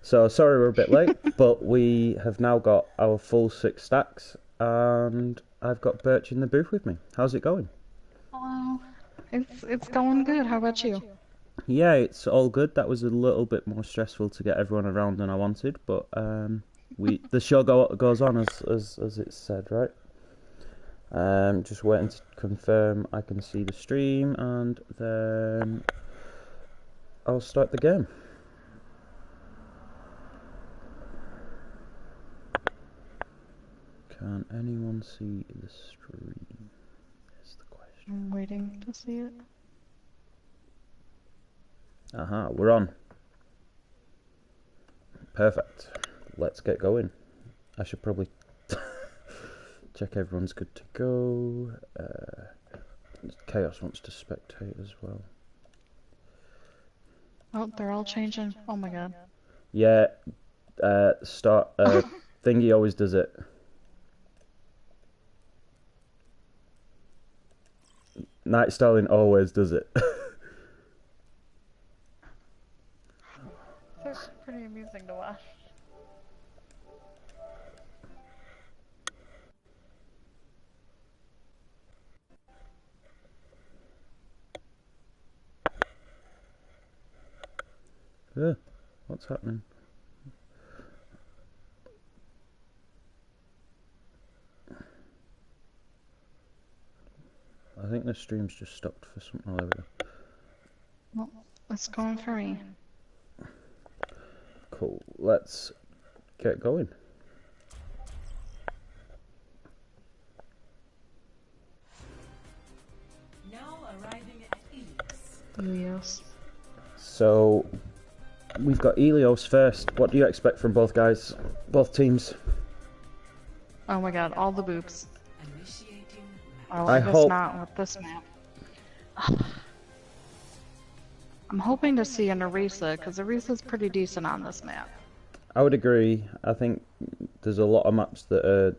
So sorry we're a bit late, but we have now got our full 6 stacks, and I've got Birch in the booth with me. How's it going? Hello. It's going good. How about you? Yeah, it's all good. That was a little bit more stressful to get everyone around than I wanted, but the show goes on as it's said, right? Just waiting to confirm I can see the stream, and then I'll start the game. Can anyone see the stream? Is the question. I'm waiting to see it. Aha, we're on. Perfect. Let's get going. I should probably check everyone's good to go. Chaos wants to spectate as well. Oh, they're all changing. Oh my god. Yeah, start thingy always does it. Night Stallion always does it. It's pretty amusing to watch. What's happening? I think the stream's just stopped for something. Oh, there we go. Well, it's going for me. Cool. Let's get going. Now arriving at Elios. So we've got Elios first. What do you expect from both guys? Both teams? Oh my god, all the boops. initiating. Oh, I I guess hope- not with this map. I'm hoping to see an Orisa, because Orisa's pretty decent on this map. I would agree. I think there's a lot of maps that are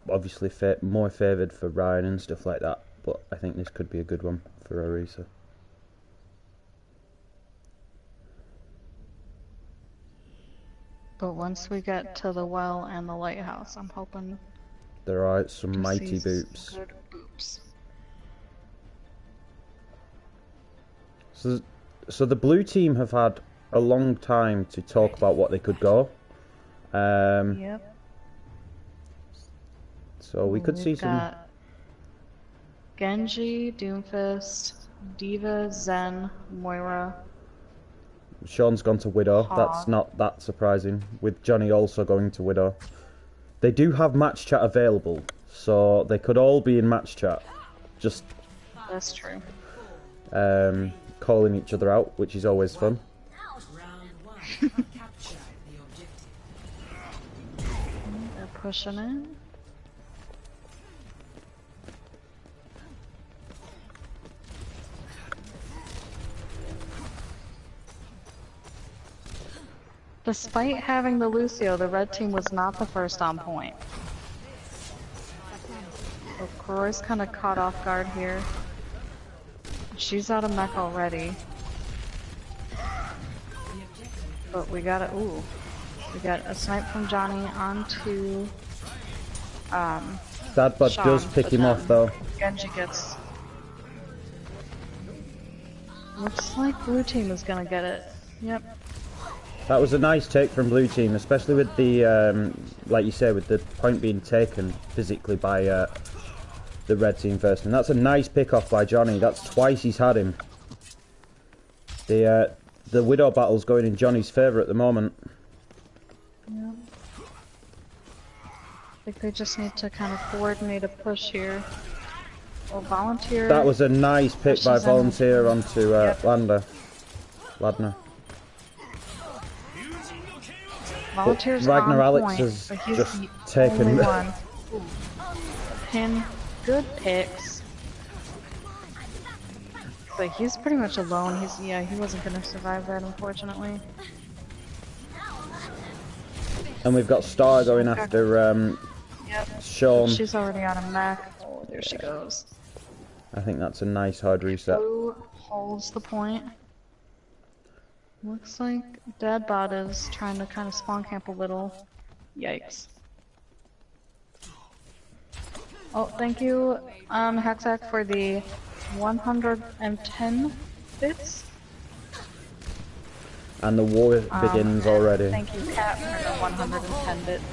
obviously more favoured for Ryan and stuff like that, but I think this could be a good one for Orisa. But once we get to the well and the lighthouse, I'm hoping There are some to mighty see boops. good boops. So the blue team have had a long time to talk about what they could go. Yep. So we could see We've some. got Genji, Doomfist, Diva, Zen, Moira. Sean's gone to Widow. That's Hog. not that surprising. With Johnny also going to Widow. They do have match chat available, so they could all be in match chat, just That's true. calling each other out, which is always fun. Round one. Capture the objective. They're pushing in. Despite having the Lucio, the red team was not the first on point. So Kroy's kind of caught off guard here. She's out of mech already. But we got a we got a snipe from Johnny onto That bud Sean, does pick but him off though. Genji gets. Looks like blue team is gonna get it. Yep. That was a nice take from blue team, especially with the, like you say, with the point being taken physically by the red team first. And that's a nice pick off by Johnny. That's twice he's had him. The Widow battle's going in Johnny's favour at the moment. Yep. I think they just need to kind of coordinate a push here. Or volunteer. That was a nice pick by Pushes in. Volunteer onto Yep. Ladner. Volunteer's Ragnar on Alex point, has but he's just the taken- only one. Pin, good picks. But he's pretty much alone. He wasn't gonna survive that, unfortunately. And we've got Star going after Yep. Sean. She's already on a mech. Oh, there she goes. I think that's a nice hard reset. Blue holds the point. Looks like Deadbot is trying to kind of spawn camp a little. Yikes. Oh, thank you, Hexac, for the 110 bits. And the war begins already. Thank you, Cat, for the 110 bits.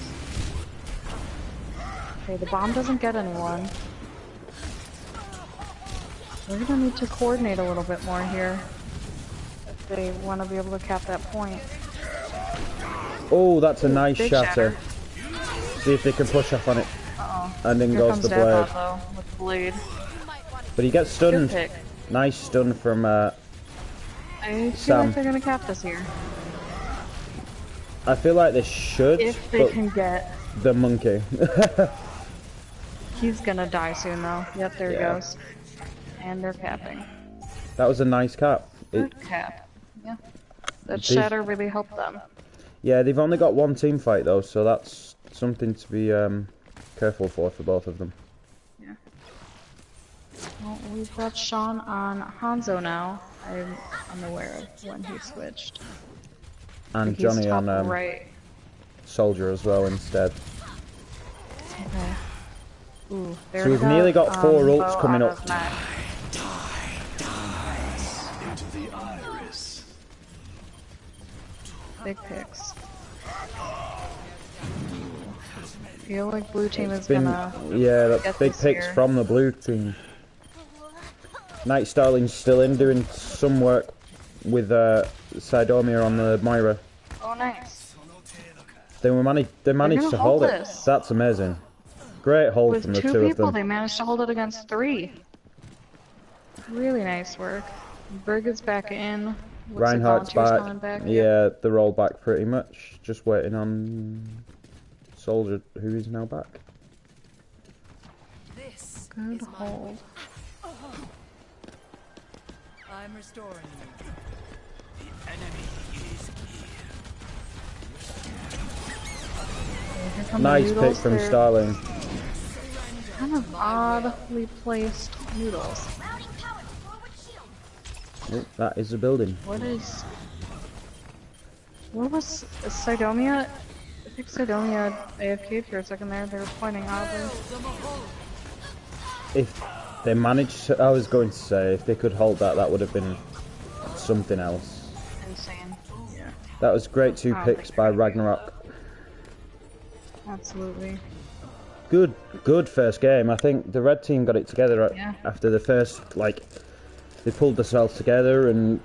Okay, the bomb doesn't get anyone. We're gonna need to coordinate a little bit more here if they want to be able to cap that point. Oh, that's a nice Big shatter. See if they can push off on it. Uh-oh. And then Here goes comes the blade. Deadbot, though, with the blade. But he gets Good stunned. pick. Nice stun from I feel Sam. like they're gonna cap this here. I feel like they should, If they but can get... the monkey. He's gonna die soon, though. Yep, there he Yeah. goes. And they're capping. That was a nice cap. Good cap. Yeah. That They've- shatter really helped them. Yeah, they've only got one team fight though, so that's something to be careful for both of them. Yeah. Well, we've got Sean on Hanzo now. I'm unaware of when he switched. And He's Johnny top on right. Soldier as well instead. Okay. Ooh, there So we've nearly got 4 Bo ults coming out up. of Mac. Big picks. I feel like blue team is gonna Yeah, that's get big this picks here. from the blue team. Night Starling's still in doing some work with Sidomia on the Moira. Oh, nice. They managed gonna to hold hold it. this. That's amazing. Great hold With from the 2 two people, of they them. managed to hold it against 3. Really nice work. Berg is back in. Looks Reinhardt's like Volunteer's back. coming back. Yeah, they're all back pretty much. Just waiting on Soldier, who is now back. This Good is my hold. I'm restoring you. Here come the Nice pick noodles. from They're Starling. kind of oddly placed noodles. Oh, that is a building. What was Sidomia? I think Sidomia AFK'd for a second there. They were pointing oddly. If they managed to, I was going to say, if they could hold that, that would have been something else. Insane. Yeah. That was great 2 Oh, picks by Ragnarok. Absolutely. Good first game. I think the red team got it together Yeah. after the first, like, they pulled themselves together and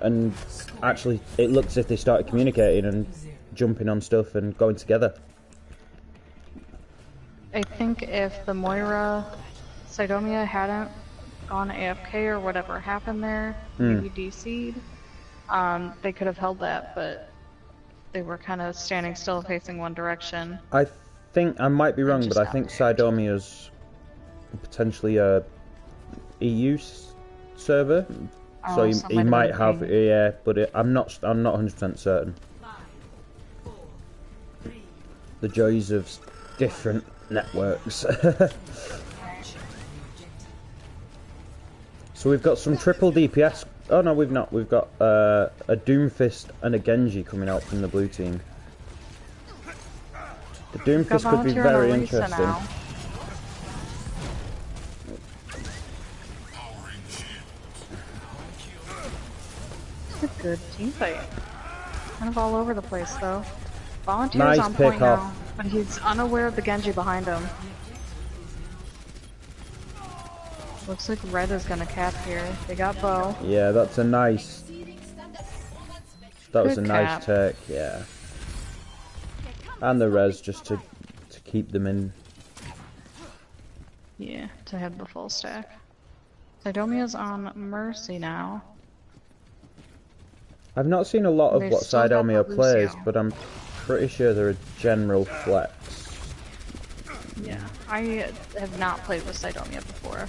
actually it looked as if they started communicating and jumping on stuff and going together. I think if the Moira Sidomia hadn't gone AFK or whatever happened there, maybe DC'd, they could have held that, but they were kind of standing still facing one direction. I think, I might be wrong, just but I got think picked. Sidomia's potentially a EU server, so Oh, he somebody might would have, be. yeah, but I'm not 100% certain. 5, 4, 3, The joys of different networks. So we've got some triple DPS. Oh no, we've not. We've got a Doomfist and a Genji coming out from the blue team. The Got Doomfist could be Volunteer very and Elisa interesting. now. It's a good team fight. Kind of all over the place though. Volunteer's Nice on point pick now, off. but he's unaware of the Genji behind him. Looks like red is gonna cap here. They got Bo. Yeah, that's a nice. That was a Good nice cap. take. Yeah. And the res just to keep them in. Yeah, to have the full stack. Sidomia's on Mercy now. I've not seen a lot of They've what still got Sidomia the plays, Lucio. but I'm pretty sure they're a general flex. Yeah, I have not played with Sidomia before.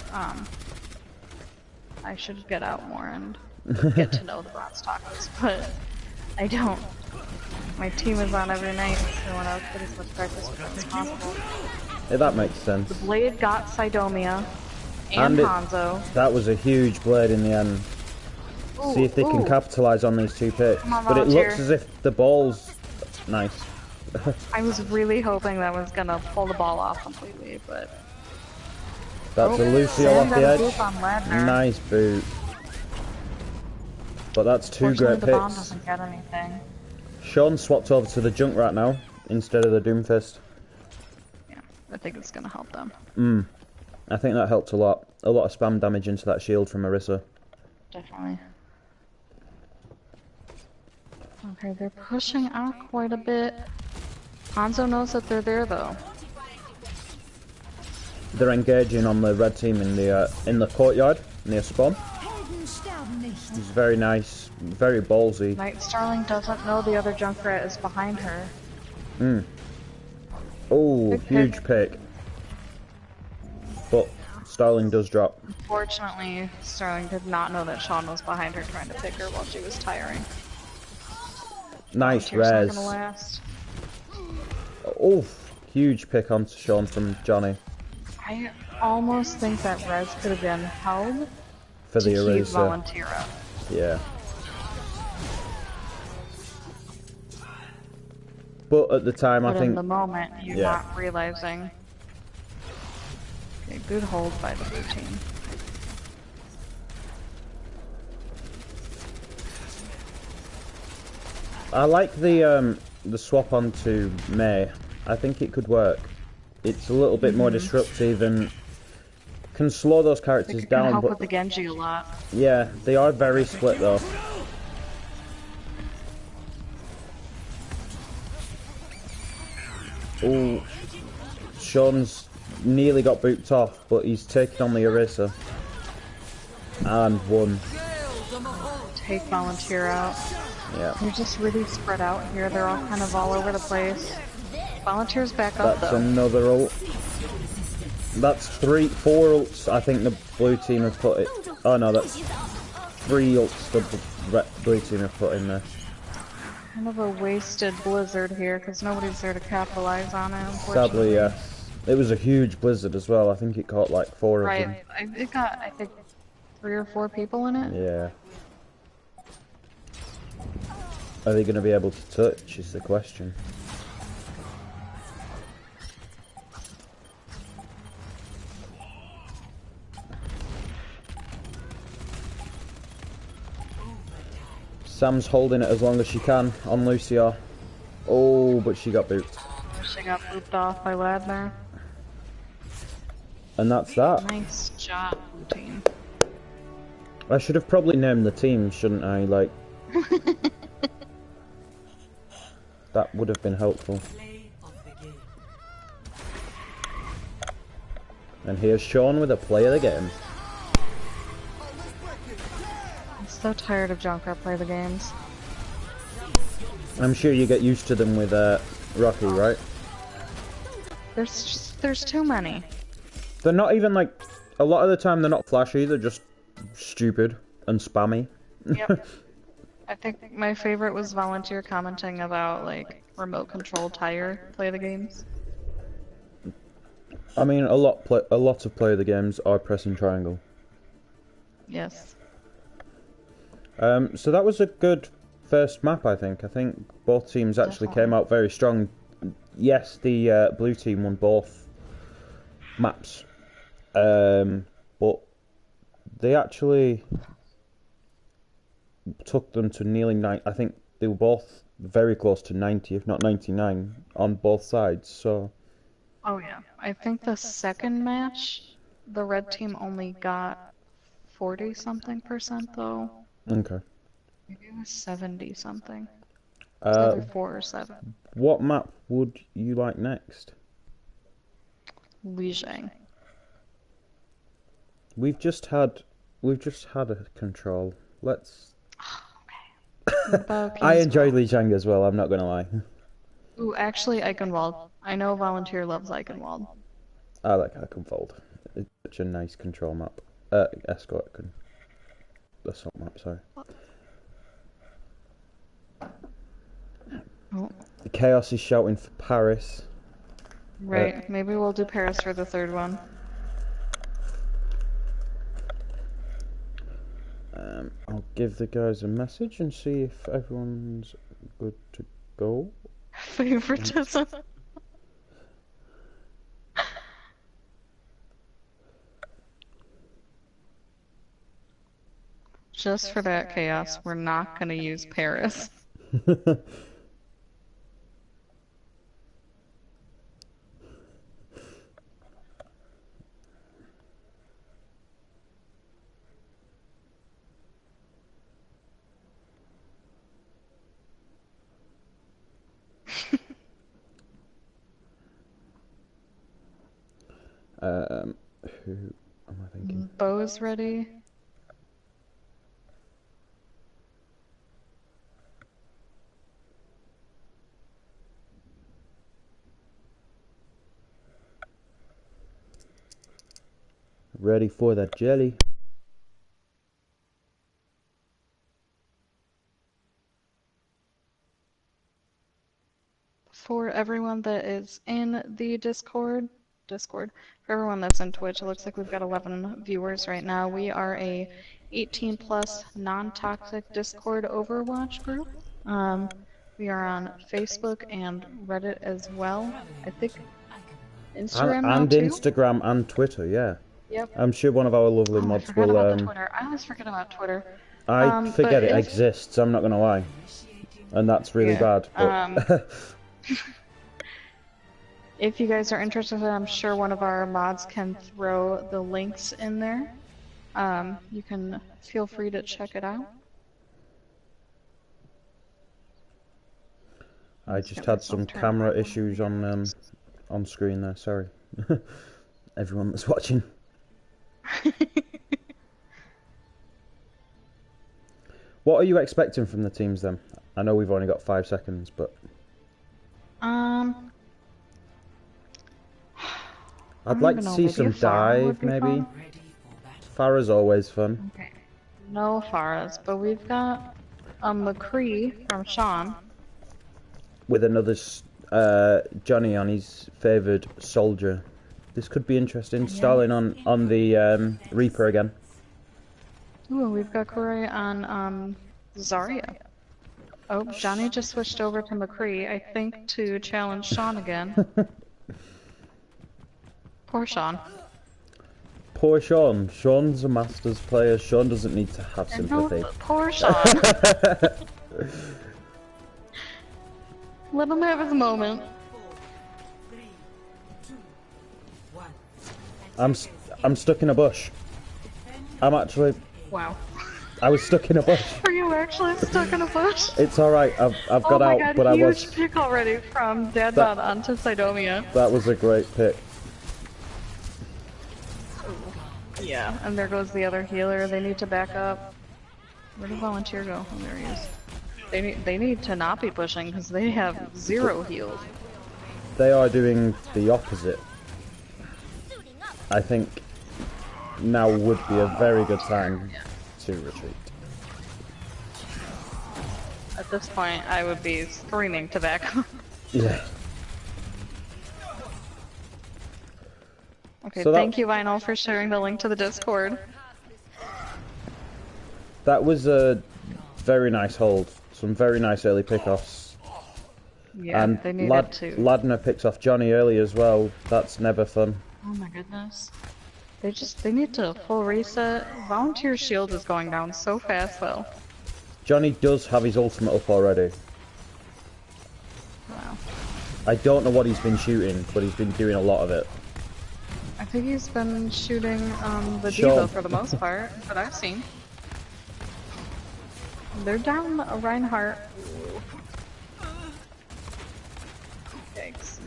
I should get out more and get to know the bronze tacos, but I don't. My team is on every night, so I want to get as much practice with them as possible. Yeah, that makes sense. The blade got Sidomia and And it- Hanzo. That was a huge blade in the end. See if they can capitalise on these two picks. Come on, But it looks Volunteer. as if the ball's nice. I was really hoping that was gonna pull the ball off completely, but That's a Lucio Sam off got the a edge. boop on Ladner. Nice boot. But that's two Fortunately, great the bomb picks. doesn't get anything. Sean swapped over to the Junkrat now instead of the Doomfist. Yeah, I think it's gonna help them. I think that helped a lot. A lot of spam damage into that shield from Marissa. Definitely. Okay, they're pushing out quite a bit. Hanzo knows that they're there though. They're engaging on the red team in the courtyard near spawn. It's very nice, very ballsy. Night Starling doesn't know the other Junkrat is behind her. Oh, Big huge pick. But Starling does drop. Unfortunately, Starling did not know that Sean was behind her trying to pick her while she was tiring. Nice Tear's not res. gonna last. Oh, huge pick onto Sean from Johnny I almost think that res could have been held for to the keep eraser. Volunteer up. Yeah. But at the time, But I think in the moment, you're yeah. not realizing. Okay, good hold by the blue team. I like the swap onto May. I think it could work. It's a little bit more disruptive and can slow those It characters can down. help But with the Genji a lot. yeah, they are very split though. Oh, Sean's nearly got booped off, but he's taken on the eraser and won. Take Volunteer out. Yeah, They're just really spread out here. They're all kind of all over the place. Volunteer's back up that's though. another ult. That's four ults. I think the blue team have put it. Oh no, that's 3 ults the blue team have put in there. Kind of a wasted blizzard here because nobody's there to capitalize on it. Sadly, yes. It was a huge blizzard as well. I think it caught like 4 of them. Right. It got, I think, 3 or 4 people in it. Yeah. Are they going to be able to touch is the question. Sam's holding it as long as she can on Lucia. Oh, but she got booped. She got booped off by Ladner. And that's that. Nice job, blue team. I should have probably named the team, shouldn't I? Like, that would have been helpful. And here's Sean with a play of the game. I'm so tired of Junkrat play the games. I'm sure you get used to them with Rocky, right? There's too many. They're not even like, a lot of the time they're not flashy, they're just stupid and spammy. Yep. I think my favorite was Volunteer commenting about like remote control tire play the games. I mean, a lot of play of the games are pressing triangle. Yes. So that was a good first map, I think. I think both teams actually came out very strong. Yes, the blue team won both maps, but they actually took them to nearly 9. I think they were both very close to 90, if not 99, on both sides. So. Oh yeah. I think the second match, the red team only got 40 something% though. Okay. Maybe it was 70 something. It's Uh, either 4 or 7. what map would you like next? Lijiang. We've just had a control. Let's. I enjoyed Lijiang as well. I'm not gonna lie. Ooh, actually, Eichenwald. I know Volunteer loves Eichenwald. I like Iconfold. It's such a nice control map. Escort can. Assault map. Sorry. Oh, Chaos is shouting for Paris. right. Maybe we'll do Paris for the third one. give the guys a message and see if everyone's good to go. Favoritism. Just for that chaos, we're not gonna use Paris. Who am I thinking? Bo's ready. Ready for that jelly. For everyone that is in the Discord, for everyone that's in Twitch, it looks like we've got 11 viewers right now. We are a 18 plus non-toxic Discord Overwatch group. We are on Facebook and Reddit as well. I think Instagram now and too. Instagram and Twitter, yeah. Yep. I'm sure one of our lovely I mods forgot will. about the Twitter. I always forget about Twitter. I forget it exists. I'm not gonna lie, and that's really bad. But if you guys are interested, I'm sure one of our mods can throw the links in there. You can feel free to check it out. I just had some camera issues on screen there. Sorry, everyone that's watching. What are you expecting from the teams then? I know we've only got 5 seconds, but I'd like to see some dive, maybe. Farah's always fun. Okay. No Farahs, but we've got a McCree from Sean. With another Johnny on his favoured soldier. This could be interesting. Starling on the Reaper again. Ooh, we've got Corey on Zarya. Oh, Johnny just switched over to McCree, I think, to challenge Sean again. Poor Sean. Poor Sean. Sean's a Masters player. Sean doesn't need to have sympathy. No, poor Sean. Let him have his moment. I'm stuck in a bush. I'm actually. Wow. I was stuck in a bush. Are you actually stuck in a bush? It's alright. I've got out, God, but I was. Huge pick already from Dadbot onto Sidomia. That was a great pick. Yeah, and there goes the other healer. They need to back up. Where did Volunteer go? Oh, there he is. They need to not be pushing because they have 0 heals. They are doing the opposite. I think now would be a very good time to retreat. At this point, I would be screaming to back up. Yeah. Okay, So thank you, Vinyl, for sharing the link to the Discord. That was a very nice hold. Some very nice early pickoffs. Yeah, And they needed to. Ladner picks off Johnny early as well. That's never fun. Oh my goodness. They need to full reset. Volunteer shield is going down so fast though. Johnny does have his ultimate up already. Wow. I don't know what he's been shooting, but he's been doing a lot of it. I think he's been shooting the Sure. Diva for the most part, that I've seen. They're down Reinhardt. Yikes.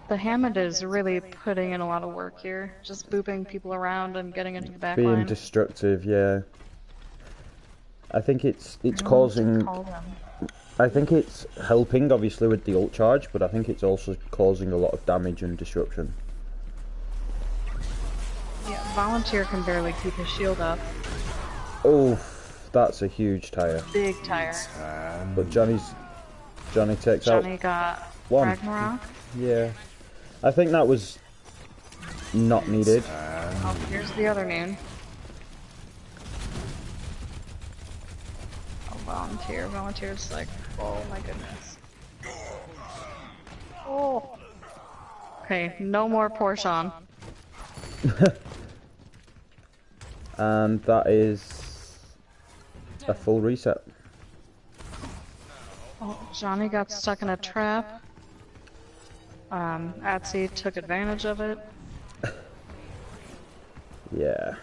The Hammond is really putting in a lot of work here. Just booping people around and getting into the back Being line. destructive, yeah. I think it's causing. I think it's helping, obviously, with the ult charge, but I think it's also causing a lot of damage and disruption. Yeah, Volunteer can barely keep his shield up. Oh, that's a huge tire. Big tire. But Johnny takes Johnny out got one. Ragnarok. Yeah, I think that was not needed. Oh, here's the other noon. Volunteer. Volunteer's like, oh my goodness. Oh. Okay, no more Porsche. And that is a full reset. Oh, Johnny got stuck in a trap. Atsy took advantage of it. Yeah.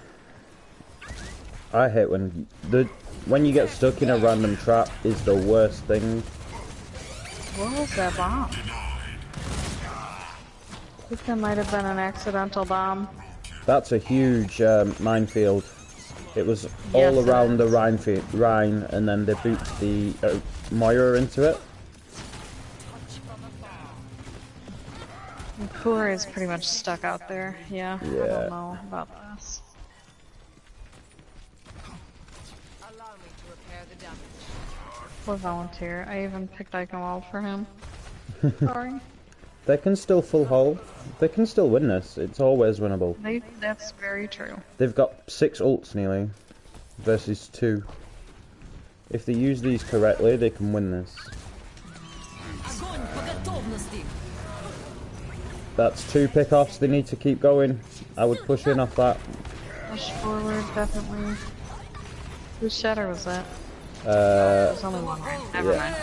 I hate when you get stuck in a random trap is the worst thing. What was that bomb? I think that might have been an accidental bomb. That's a huge minefield. It was Yes, all it around the is. Rhine, and then they boot the Moira into it. Poor is pretty much stuck out there. Yeah, I Yeah. don't know about this. Allow me to repair the damage. Poor Volunteer. I even picked Eichenwald for him. Sorry. They can still full hold. They can still win this. It's always winnable. That's very true. They've got 6 ults nearly versus 2. If they use these correctly, they can win this. Огонь по готовности. That's 2 pickoffs. They need to keep going. I would push in off that. Push forward, definitely. Whose shatter was that? There's only one, right? Never yeah. mind.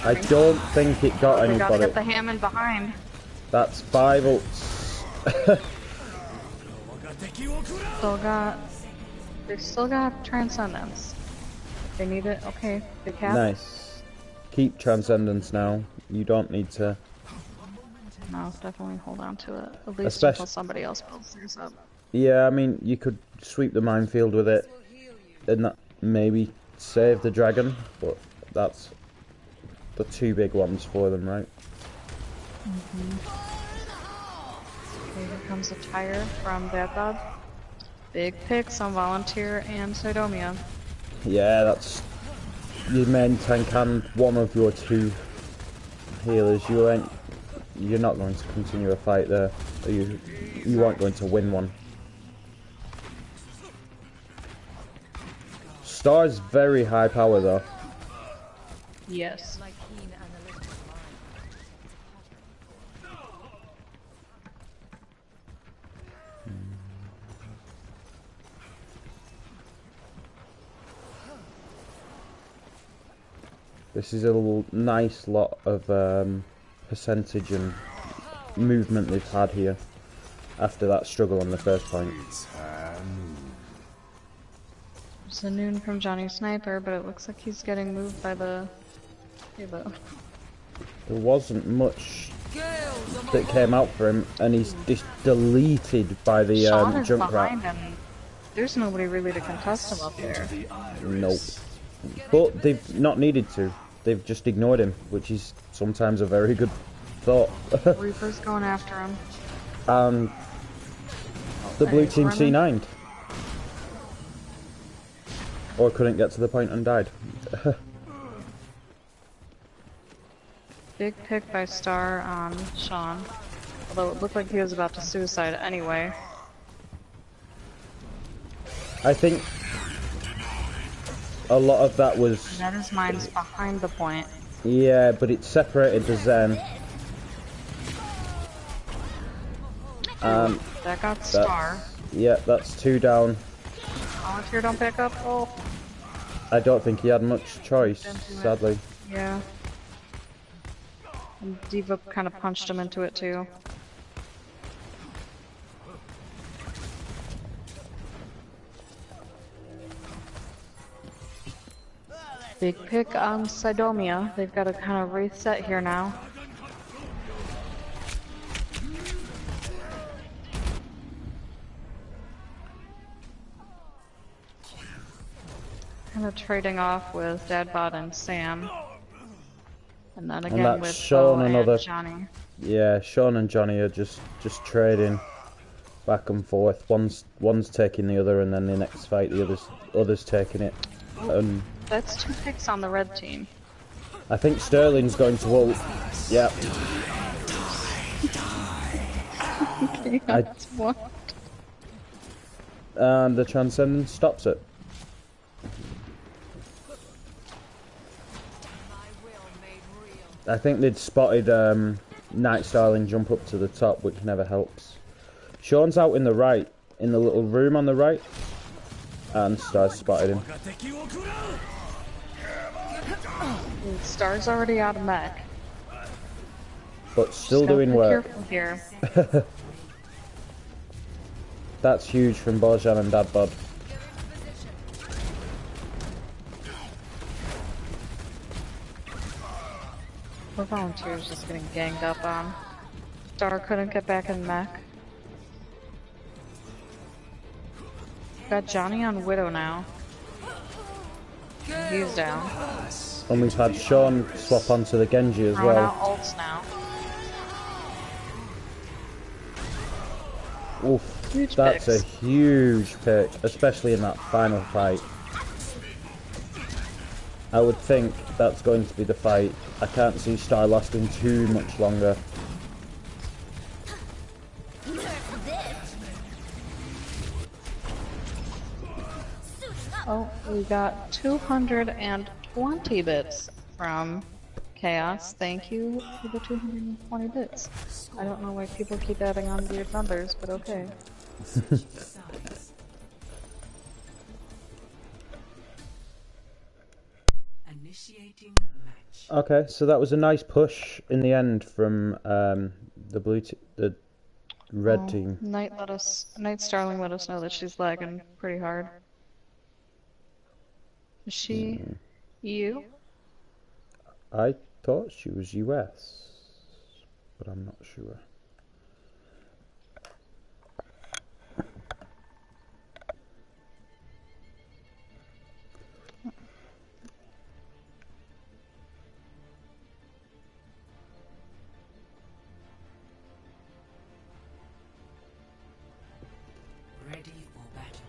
I don't think it got We gotta anybody. get the Hammond behind. That's 5 ults. They've still got Transcendence. They need it. Okay, they cap. Nice. Keep Transcendence now. You don't need to. No, definitely hold on to it. At least Especially- until somebody else builds theirs up. Yeah, I mean, you could sweep the minefield with it and that maybe save the dragon, but that's the 2 big ones for them, right? Okay, here comes a tire from Bad Dog. Big picks on Volunteer and Sidomia. Yeah, that's your main tank and one of your 2 healers. You're not going to continue a fight there. You aren't going to win one. Star's very high power though. Yes. My keen analytical mind. This is a nice lot of percentage and movement they've had here after that struggle on the first point. There's a noon from Johnny Sniper, but it looks like he's getting moved by the halo. There wasn't much that came out for him, and he's just deleted by the Sean is Junkrat. behind him. There's nobody really to contest him up there. Nope. But they've not needed to. They've just ignored him, which is sometimes a very good thought. Reaper's going after him. The blue team running. C9'd. Or couldn't get to the point and died. Big pick by Star on Sean. Although it looked like he was about to suicide anyway. I think a lot of that was... That is mine's behind the point. Yeah, but it separated the Zen. That got Star. Yeah, that's 2 down. Volunteer don't pick up. Oh, I don't think he had much choice, sadly. yeah. And Diva kind of punched him into it too. Big pick on Sidomia. They've got to kind of reset here now. Kind of trading off with Dadbot and Sam. And then again that's with Sean Bo and and other- Johnny. Yeah, Sean and Johnny are just trading back and forth. One's taking the other, and then the next fight the other's taking it. That's 2 picks on the red team. I think Sterling's going to ult. Yep. That's what? And the Transcendence stops it. I think they'd spotted Night Starling jump up to the top, which never helps. Sean's out in the right, in the little room on the right, and Star's spotted him. Star's already out of mech. But still doing work. Careful here. That's huge from Bojan and Dad Bod. Our volunteers just getting ganged up on. Star couldn't get back in mech. Got Johnny on Widow now. He's down. And we've had Sean swap onto the Genji as Throwing well. out ults now. Oof, Huge that's picks. a huge pick, especially in that final fight. I would think that's going to be the fight. I can't see Star lasting too much longer. Oh, we got 220 bits from Chaos. Thank you for the 220 bits. I don't know why people keep adding on weird numbers, but okay. Initiating match. Okay, so that was a nice push in the end from the red team. Night Starling let us know that she's lagging pretty hard. Is she EU? I thought she was US, but I'm not sure. Ready for battle.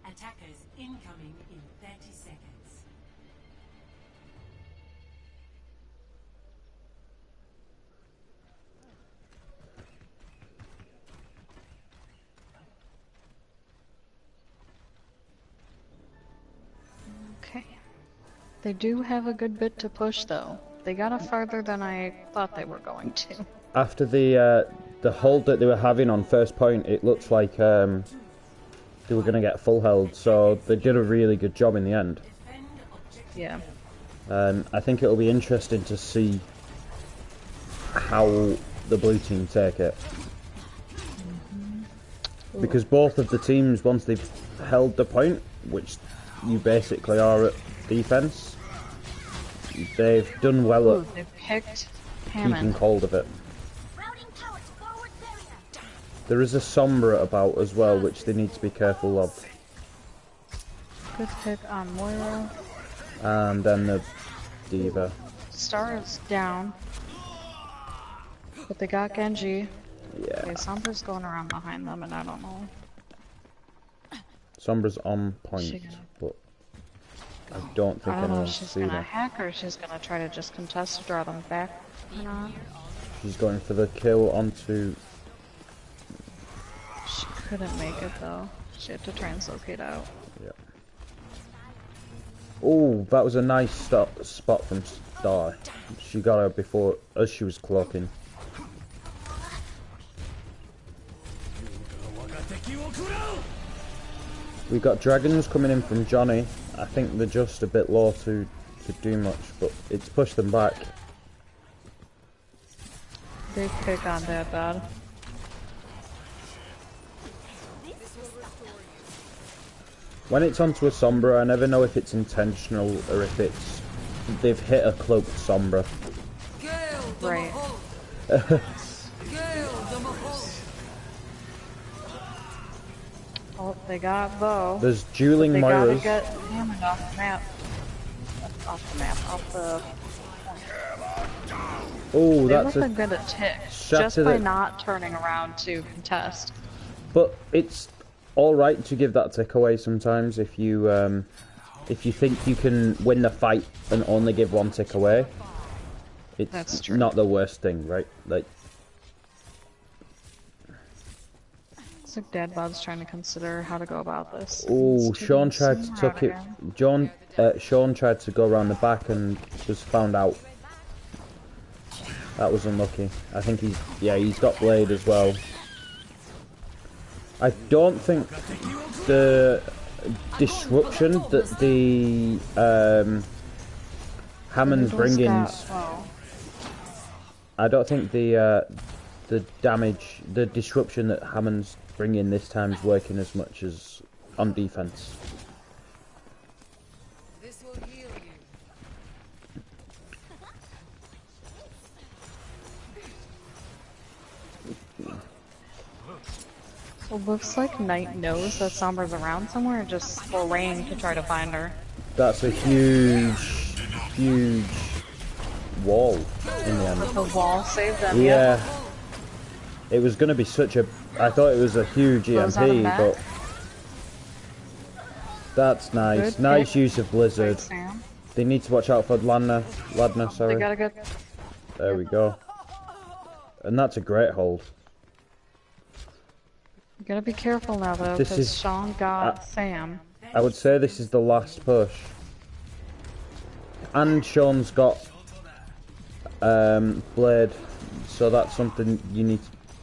Attackers incoming in 30 seconds. Okay. They do have a good bit to push though. They got it farther than I thought they were going to. After the hold that they were having on first point, it looks like they were going to get full held, so they did a really good job in the end. Yeah. I think it'll be interesting to see how the blue team take it. Because both of the teams, once they've held the point, which you basically are at defense, they've done well Ooh, at they picked keeping Hammond. hold of it. There is a Sombra about as well, which they need to be careful of. Good pick on Moira. And then the Diva. Star is down. But they got Genji. Yeah. Okay, Sombra's going around behind them and I don't know. Sombra's on point, She gonna- but I don't think I don't know if anyone's she's seen gonna her. hack or she's gonna try to just contest to draw them back or not. She's going for the kill onto... She couldn't make it though. She had to translocate out. Yeah. Oh, that was a nice spot from Star. She got her before, as she was cloaking. We got dragons coming in from Johnny. I think they're just a bit low to do much, but it's pushed them back. Big pick on that bad. When it's onto a Sombra, I never know if it's intentional or if it's they've hit a cloaked Sombra. Right. Oh, they got Bo. There's dueling They gotta Moiras. get Hammond off the map. Off the map. Off the. Oh, They that's look a... good at tick. shot Just to by the- not turning around to contest. But it's alright to give that tick away sometimes if you think you can win the fight and only give one tick away. That's It's true. not the worst thing, right? Like, Looks like Dadbod's trying to consider how to go about this. Oh, He's Sean taking tried to some tuck it. route again. Sean tried to go around the back and was found out. That was unlucky. I think he's got blade as well. I don't think the disruption that the Hammond's bringing. I don't think the damage, the disruption that Hammond's bringing this time is working as much as on defense. This will heal you. So it looks like Knight knows that Sombra's around somewhere and just spraying to try to find her. That's a huge wall in the end. The wall saved them. Yeah. It was going to be such a... I thought it was a huge EMP, but... That's nice. Nice use of Blizzard. They need to watch out for Ladner, sorry. They gotta get... There we go. And that's a great hold. You gotta be careful now, though, because Sean got Sam. I would say this is the last push. And Sean's got blade, so that's something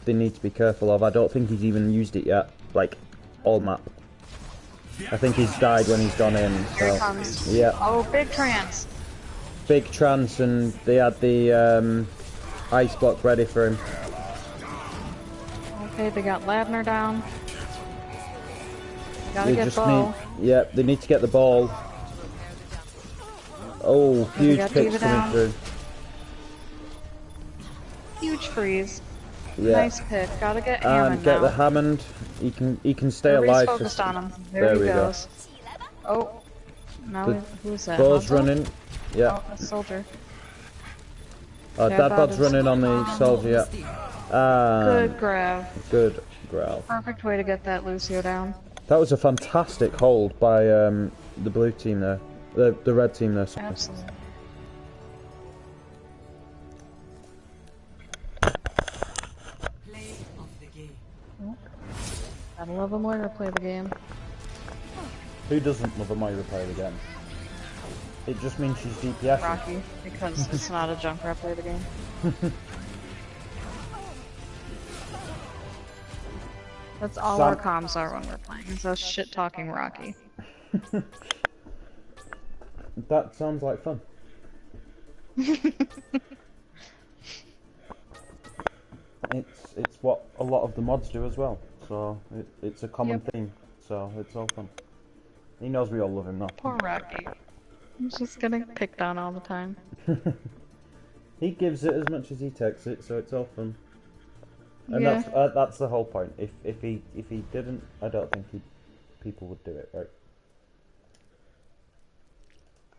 they need to be careful of. I don't think he's even used it yet, like all map. I think he's died when he's gone in. So Here it comes. yeah. Oh, big trance. Big trance, and they had the ice block ready for him. Okay, they got Ladner down. Gotta They get just Bo. they need to get the ball. Oh, huge picks coming through. Huge freeze. Yeah. Nice pick. Gotta get Hammond And get now. the Hammond. He can stay Everybody's alive. focused on him. There he goes. Oh, now who's that? Bo's Hunter? running. Yeah. Oh, a soldier. Dadbod's running on the soldier. Good grab. Good grab. Perfect way to get that Lucio down. That was a fantastic hold by the blue team there. The red team there. Sorry. Absolutely. Play of the game. Gotta love a Moira play the game. Who doesn't love a Moira play the game? It just means she's DPS. Rocky, because it's not a Junkrat play the game. That's all our comms are when we're playing. It's us shit talking Rocky. That sounds like fun. It's what a lot of the mods do as well. So it's a common theme. So it's all fun. He knows we all love him now. Poor Rocky. He's just getting picked on all the time. He gives it as much as he takes it, so it's all fun. And Yeah. that's the whole point. If he didn't, I don't think people would do it, right?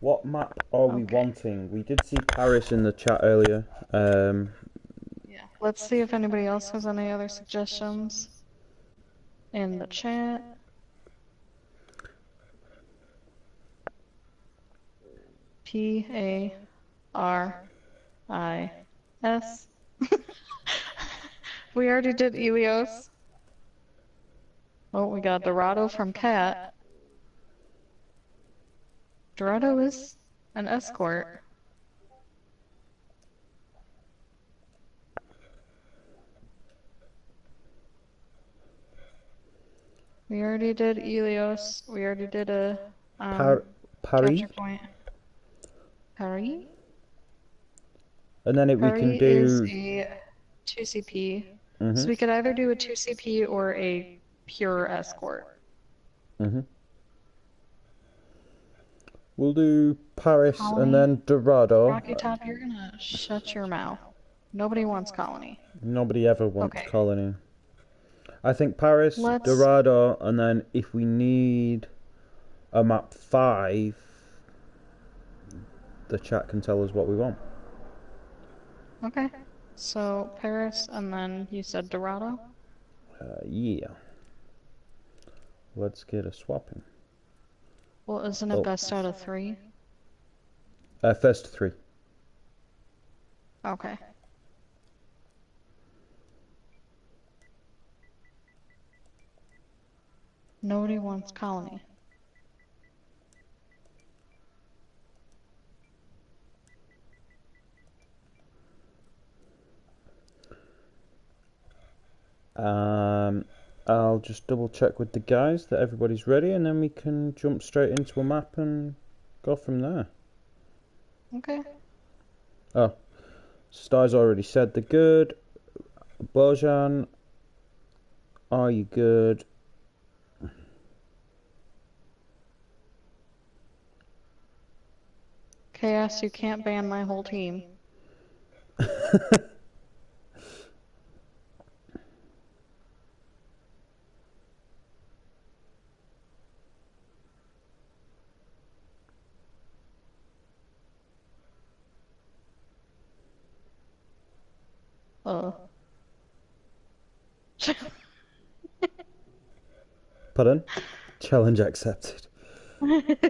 What map are we wanting? We did see Paris in the chat earlier. Yeah. Let's see if anybody else has any other suggestions in the chat. Paris. We already did Elios. Oh, we got Dorado from Cat. Dorado is an escort. We already did Elios. We already did a Paris? capture point. Paris? And then we can do... is a 2CP. So we could either do a 2CP or a pure escort. We'll do Paris Colony. and then Dorado. Rocky Top, you're gonna shut your mouth. Nobody wants Colony. Nobody ever wants Colony. I think Paris, Let's... Dorado, and then if we need a map 5, the chat can tell us what we want. Okay. So, Paris, and then you said Dorado? Yeah. Let's get a swapping. Well, isn't it best out of 3? First 3. Nobody wants colony. I'll just double check with the guys that everybody's ready, and then we can jump straight into a map and go from there. Okay. Oh, Star's already said they're good. Bojan, are you good? Chaos, you can't ban my whole team. Pardon? Challenge accepted.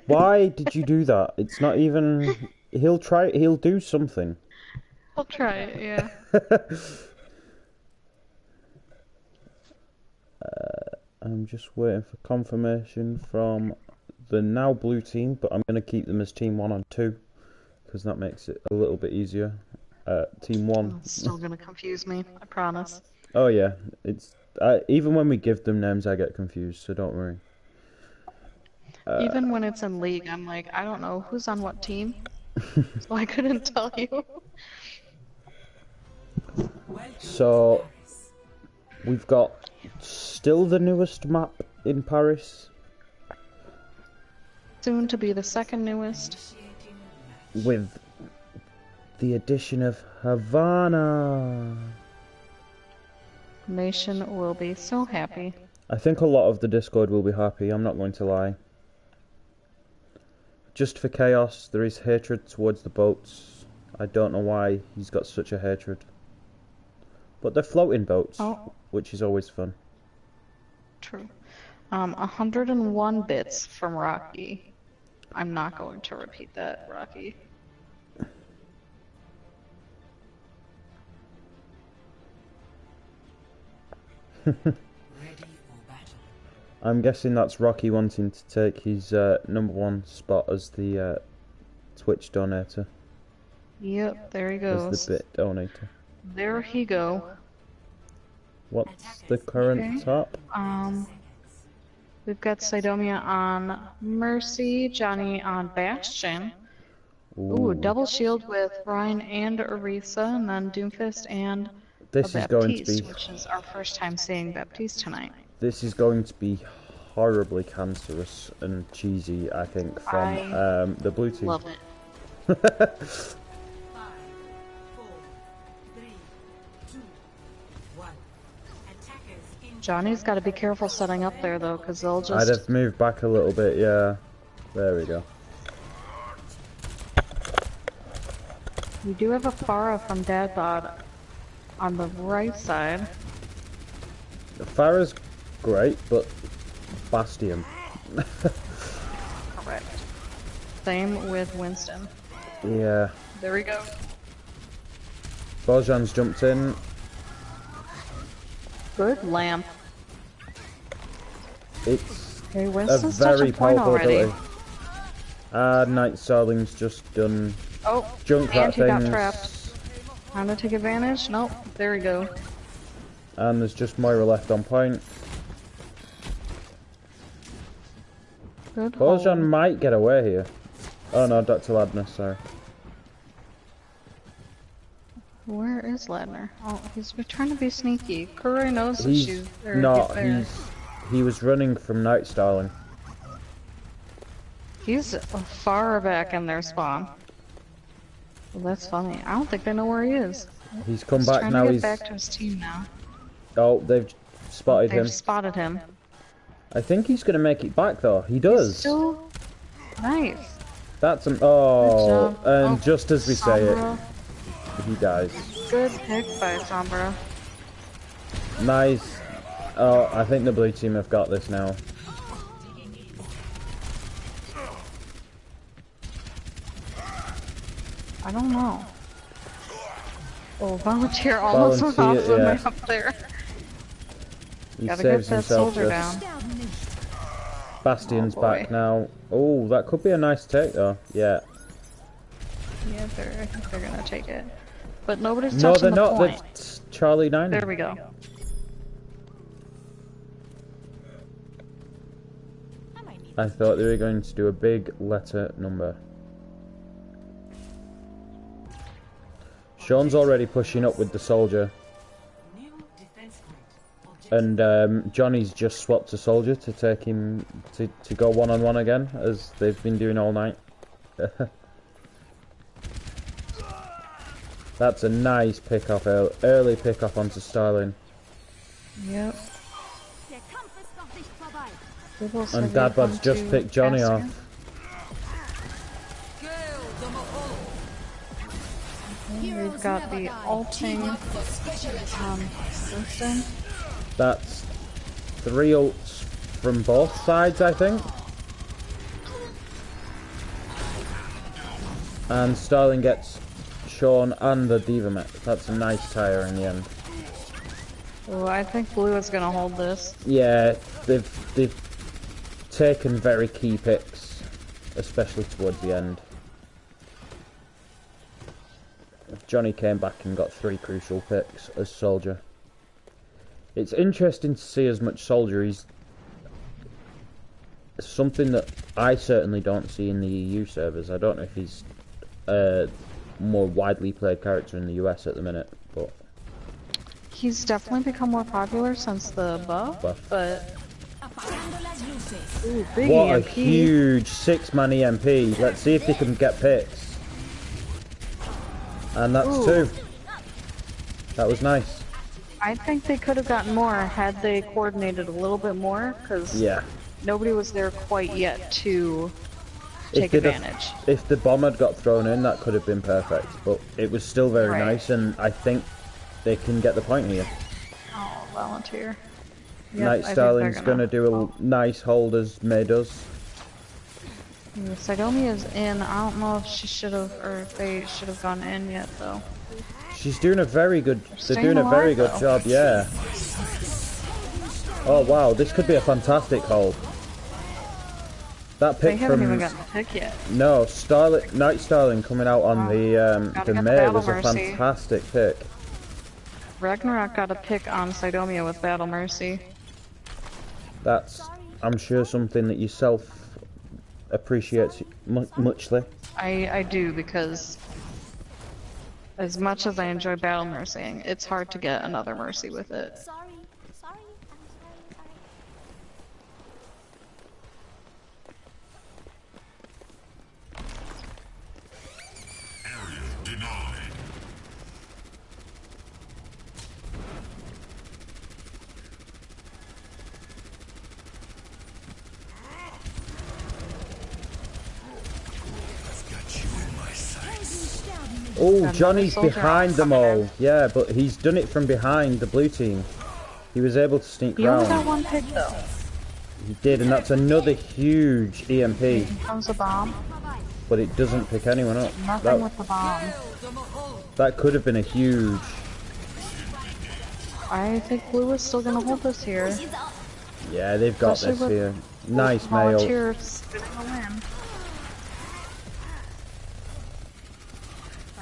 Why did you do that? It's not even... He'll do something. I'll try it, yeah. I'm just waiting for confirmation from the now blue team, but I'm going to keep them as team 1 and 2, because that makes it a little bit easier. Team 1. It's still gonna confuse me, I promise. Oh yeah, it's... even when we give them names, I get confused, so don't worry. Even when it's in League, I'm like, I don't know who's on what team, so I couldn't tell you. So, we've got still the newest map in Paris, Soon to be the second newest. with the addition of Havana. Nation will be so happy. I think a lot of the Discord will be happy, I'm not going to lie. Just for Chaos, there is hatred towards the boats. I don't know why he's got such a hatred. But they're floating boats, which is always fun. True. 101 bits from Rocky. I'm not going to repeat that, Rocky. Ready for battle. I'm guessing that's Rocky wanting to take his #1 spot as the Twitch donator. Yep, there he As goes. the bit donator. There he go. What's the current top? We've got Sidomia on Mercy, Johnny on Bastion. Ooh, double shield with Ryan and Orisa, and then Doomfist and This is going to be... which is our first time seeing Baptiste tonight. This is going to be horribly cancerous and cheesy, I think, from the blue team. Love it. 5, 4, 3, 2, 1. Attackers in Johnny's got to be careful setting up there, though, because they'll just... I'd have moved back a little bit, yeah. There we go. We do have a Pharah from Dadbod on the right side. Farah's great, but Bastion. Correct. Same with Winston. Yeah. There we go. Bojan's jumped in. Good lamp. It's Okay, a Winston's very touching point powerful already. ability. Night Starling's just done Oh, junk and rat he got things. trapped. Trying to take advantage? Nope. There we go. And there's just Moira left on point. Good Bojan hold. might get away here. Oh no, Dr. Ladner, sorry. Where is Ladner? Oh, he's trying to be sneaky. Kuroi knows that He's she's there. not, there. he was running from Night Starling. He's far back in their spawn. Well, that's funny. I don't think they know where he is. He's come He's back trying now, to get he's... back to his team now. Oh, they've spotted him. They've spotted him. I think he's going to make it back though. He does. Still nice. That's an... Oh, Good job. and Oh, just as we say Sombra. it, he dies. Good pick by Sombra. Nice. Oh, I think the blue team have got this now. I don't know. Oh, volunteer almost went off Volunteer, the yeah. map there. He Gotta saves get that himself soldier just... down. Bastion's Oh, boy. back now. Oh, that could be a nice take though. Yeah. Yeah, I think they're gonna take it. But nobody's No, touching they're the not. point. That's Charlie 9. There we go. I thought they were going to do a big letter number. Sean's already pushing up with the soldier. New defense point. And Johnny's just swapped to soldier to take him to go one-on-one again, as they've been doing all night. That's a nice pick-off, early pick-off onto Starling. Yep. And Dadbod's just picked Johnny off. We've got the ulting Winston. That's 3 ults from both sides, I think. And Starling gets Sean and the Diva mech. That's a nice tire in the end. Oh, I think Blue is gonna hold this. Yeah, they've taken very key picks, especially towards the end. Johnny came back and got 3 crucial picks as soldier. It's interesting to see as much soldier. He's something that I certainly don't see in the EU servers. I don't know if he's a more widely played character in the US at the minute, but He's definitely become more popular since the buff, but... Ooh, big what EMP. a huge 6-man EMP. Let's see if they can get picks. And that's Ooh. 2. That was nice. I think they could have gotten more had they coordinated a little bit more, because Yeah. nobody was there quite yet to take advantage. If the bomb had got thrown in, that could have been perfect. But it was still very Right. nice, and I think they can get the point here. Oh, volunteer. Yep, Night I think Starling's they're going to do a nice hold as May does. Yeah, Sidomi is in. I don't know if she should have, or if they should have gone in yet, though. She's doing a very good. They're staying doing a very alive, good though. job. Yeah. Oh wow, this could be a fantastic hold. That They pick haven't from even gotten a pick yet. no Night Starling coming out on Gotta the get May Battle was a Mercy. fantastic pick. Ragnarok got a pick on Sidomia with Battle Mercy. That's, I'm sure, something that yourself appreciates muchly. I do, because as much as I enjoy Battle Mercying, it's hard to get another Mercy with it. Area denied. I've got you in my sights. Oh, Another Johnny's soldier behind them coming all. in. Yeah, but he's done it from behind the blue team. He was able to sneak He only got round. one pick, though. He did, and that's another huge EMP. Here comes a bomb. But it doesn't pick anyone up. Nothing with the bomb. That could have been a huge. I think Blue is still gonna hold this here. Yeah, they've got Especially this with here. Nice mail. Volunteers getting a win.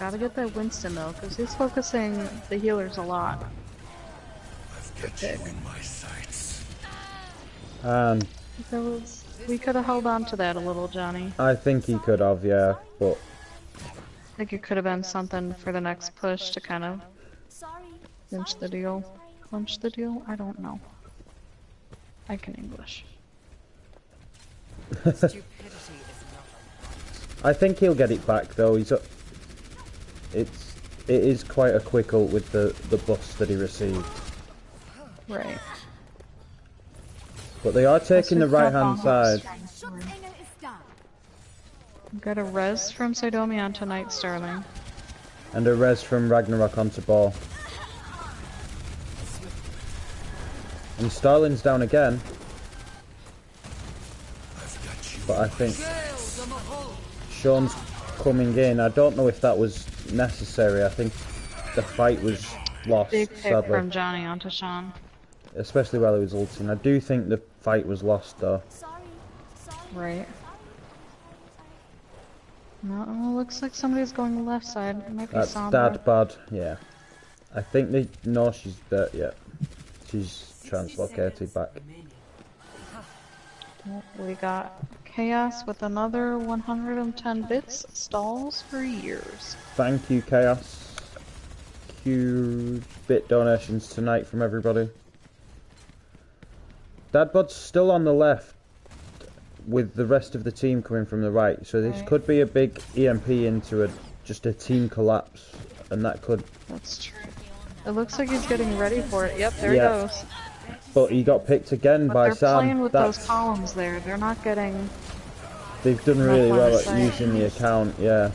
Gotta get that Winston though, because he's focusing the healers a lot. I've got you in my sights. And We could have held on to that a little, Johnny. I think he could have, yeah. But I think it could have been something for the next push to kind of clinch the deal. Clinch the deal? I don't know. I can English. I think he'll get it back though. It is quite a quick ult with the bust that he received. Right. But they are taking the right hand side. Got a res from Sidomi onto Night Starling. And a res from Ragnarok onto Ball. And Starling's down again. But I think Sean's coming in. I don't know if that was necessary. I think the fight was lost, Big pick sadly. from Johnny onto Sean. Especially while he was ulting. I do think the fight was lost though. Right. No, looks like somebody's going the left side. It might be That's Sombra. Dad Bod, yeah. I think they... No, she's there, yeah. She's translocated back. We got Chaos with another 110 bits, stalls for years. Thank you, Chaos. Huge bit donations tonight from everybody. Dad Bod's still on the left, with the rest of the team coming from the right, so this could be a big EMP into just a team collapse, and that could... That's true. It looks like he's getting ready for it. Yep, there he goes. But he got picked again But by they're Sam. playing with those columns there. They're not getting... They've done really well at using the account, yeah.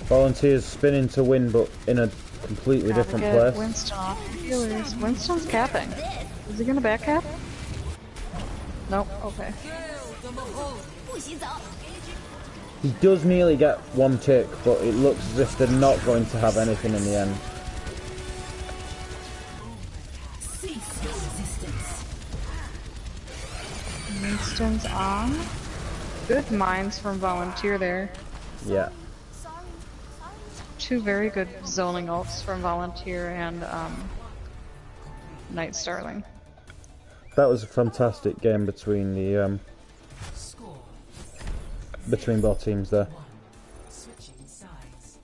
Volunteers spinning to win, but in a completely different place. Winston off the healers. Winston's capping. Is he gonna back cap? Nope, okay. He does nearly get one tick, but it looks as if they're not going to have anything in the end. Winston's on. Good minds from Volunteer there. Yeah. Two very good zoning ults from Volunteer and Night Starling. That was a fantastic game between the between both teams there. Switching sides.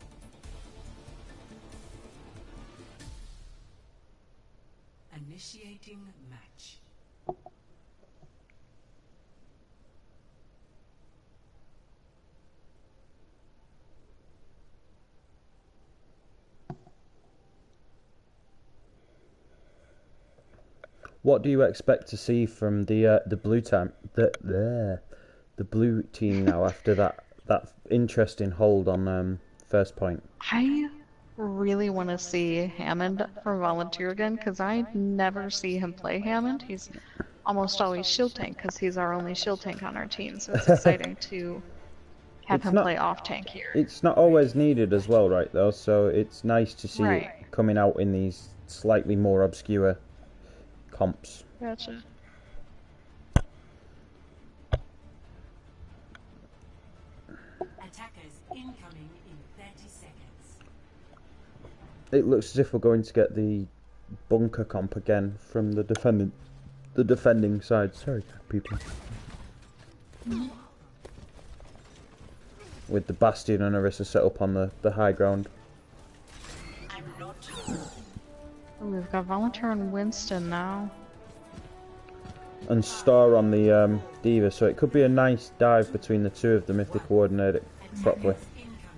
Initiating match. What do you expect to see from the blue team? The blue team now after that interesting hold on first point. I really want to see Hammond from Volunteer again because I never see him play Hammond. He's almost always shield tank because he's our only shield tank on our team. So it's exciting to have him play off tank here. It's not always needed as well, right? Though, so it's nice to see it coming out in these slightly more obscure comps. Gotcha. Attackers incoming in 30 seconds. It looks as if we're going to get the bunker comp again from the defending side. Sorry, people. With the Bastion and Orisa set up on the high ground. We've got Volunteer and Winston now. And Star on the Diva, so it could be a nice dive between the two of them if they coordinate it properly.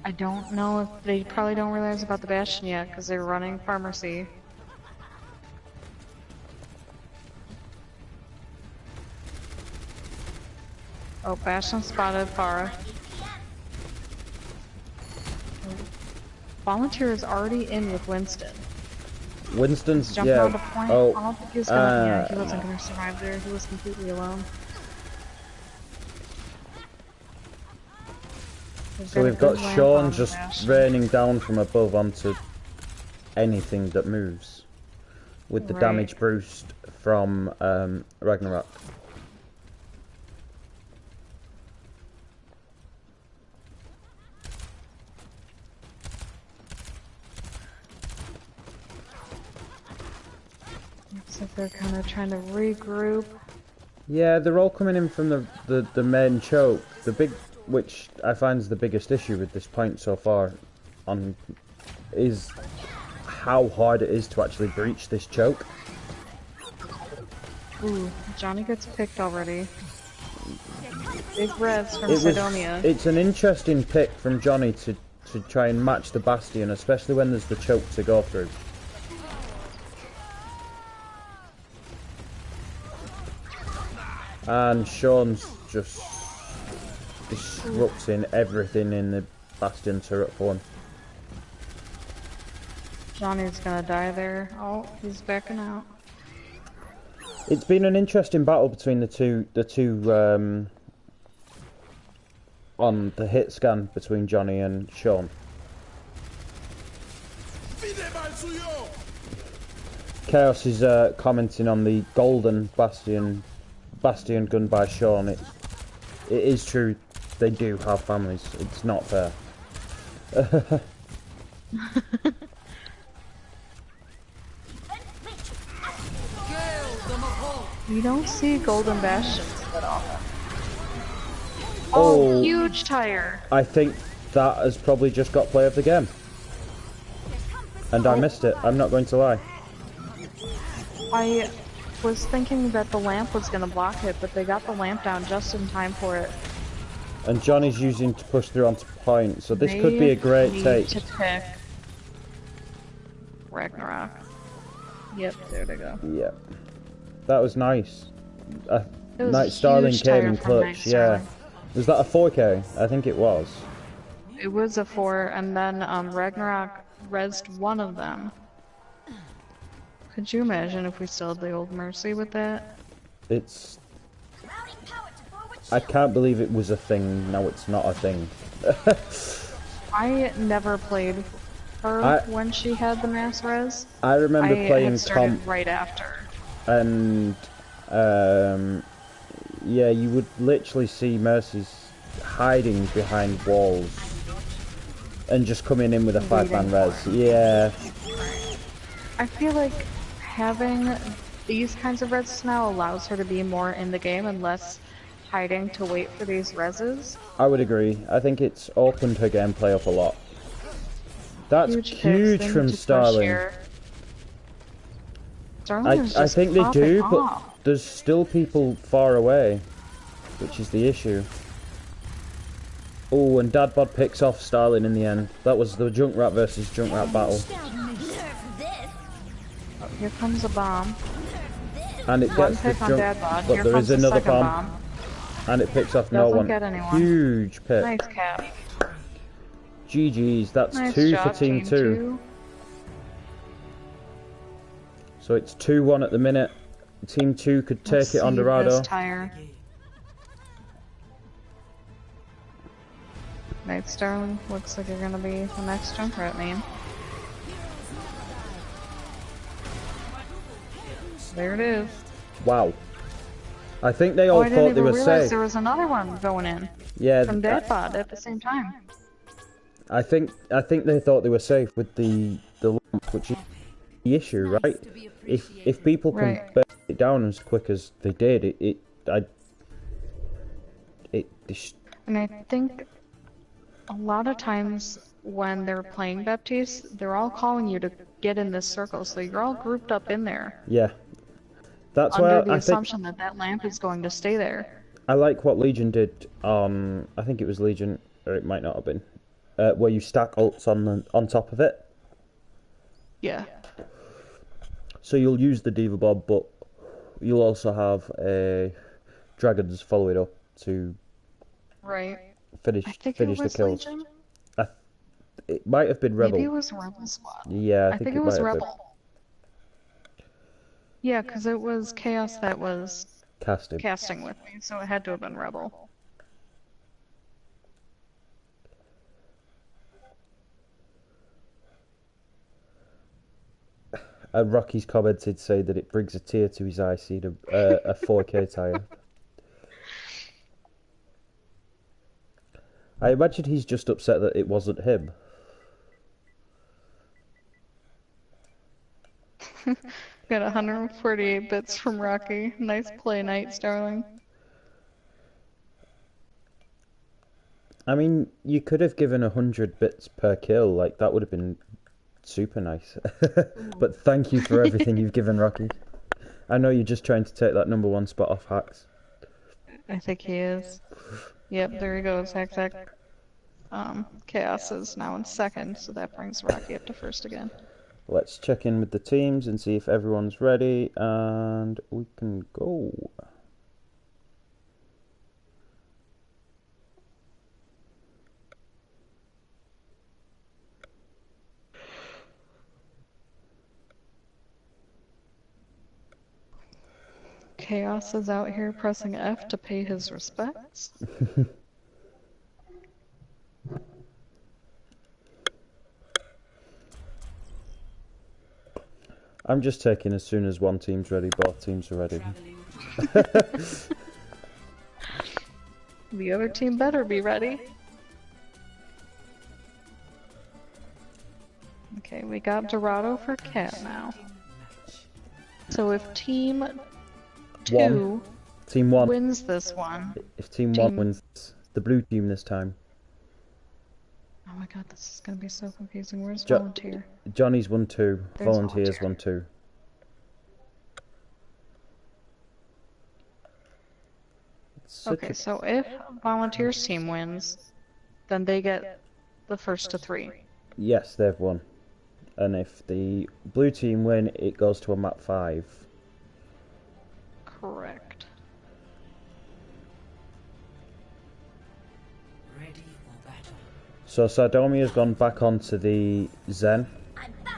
I don't know if they probably don't realize about the Bastion yet because they're running Pharmacy. Oh, Bastion spotted Farah. Volunteer is already in with Winston. Winston's, Jumping yeah. on the point. Oh, I don't think he was gonna. Yeah, he wasn't gonna survive there. He was completely alone. So we've got Sean just raining down from above onto anything that moves with the damage boost from Ragnarok. Looks like they're kind of trying to regroup. Yeah, they're all coming in from the main choke. The big, which I find is the biggest issue with this point so far, is how hard it is to actually breach this choke. Ooh, Johnny gets picked already. Big revs from Sidomia. It's an interesting pick from Johnny to try and match the Bastion, especially when there's the choke to go through. And Sean's just disrupting everything in the Bastion turret for him. Johnny's gonna die there. Oh, he's backing out. It's been an interesting battle between the two on the hit scan between Johnny and Sean. Chaos is commenting on the golden Bastion Bastion gunned by Sean, it is true. They do have families. It's not fair. You don't see golden bastions that often. Oh. Oh, huge tire. I think that has probably just got play of the game. And I missed it, I'm not going to lie. I was thinking that the lamp was gonna block it, but they got the lamp down just in time for it. And Johnny's using to push through onto point, so this could be a great take. To pick Ragnarok. Yep, there they go. Yep. That was nice. It was Night a Starling huge came tire in from clutch, Night yeah. Starling. Was that a 4K? I think it was. It was a 4, and then Ragnarok rezzed one of them. Could you imagine if we still had the old Mercy with that? It's... I can't believe it was a thing, now it's not a thing. I never played her when she had the mass res. I remember playing had started comp, right after. and yeah, you would literally see Mercies hiding behind walls and just coming in with a 5-man res. Yeah. I feel like having these kinds of reses now allows her to be more in the game and less hiding to wait for these reses. I would agree. I think it's opened her gameplay up a lot. That's huge from Starling. I think they do, but there's still people far away, which is the issue. Oh, and Dadbod picks off Starling in the end. That was the Junkrat versus Junkrat battle. Oh, here comes a bomb. And it gets the junk, but here there is another bomb. And it picks off no one. Get anyone. Huge pick. Nice cap. GG's, that's Nice 2 job, for Team 2. So it's 2-1 at the minute. Team 2 could take it on Dorado. Night Starling, looks like you're gonna be the next Junkrat main. There it is. Wow. I think they all thought they were safe. There was another one going in. Yeah, from Deadbot at the same time. I think they thought they were safe with the lamp, which is the issue, right? If people can burn it down as quick as they did, And I think a lot of times when they're playing Baptiste, they're all calling you to get in this circle, so you're all grouped up in there. Yeah. That's under why the I assumption think that lamp is going to stay there. I like what Legion did on, I think it was Legion, or it might not have been, where you stack ults on top of it. Yeah. So you'll use the Diva Bob, but you'll also have a Dragons follow it up to finish the kills. Legion? It might have been Rebel. Maybe it was Rebel Squad. Yeah, I think it was Rebel. Been. Yeah, because it was Chaos that was casting with me, so it had to have been Rebel. Rocky's commented say that it brings a tear to his eye seeing a 4K tire. I imagine he's just upset that it wasn't him. Got 148 bits from Rocky. Nice play, Night Starling. I mean, you could have given 100 bits per kill, like that would have been super nice. But thank you for everything you've given, Rocky. I know you're just trying to take that #1 spot off Hacks. I think he is. Yep, there he goes, Hack. Chaos is now in second, so that brings Rocky up to first again. Let's check in with the teams and see if everyone's ready, and we can go. Chaos is out here pressing F to pay his respects. I'm just taking as soon as one team's ready, both teams are ready. The other team better be ready. Okay, we got Dorado for Cat now. So if Team 2 Team 1. wins this one... If Team 1 wins, the blue team this time. Oh my god, this is gonna be so confusing. Where's Volunteer? Johnny's won 2. There's Volunteers won 2. Okay, so if Volunteer's team wins, then they get the first to 3. Yes, they've won. And if the blue team win, it goes to a map 5. Correct. Ready for battle. So Sardomia's gone back onto the Zen,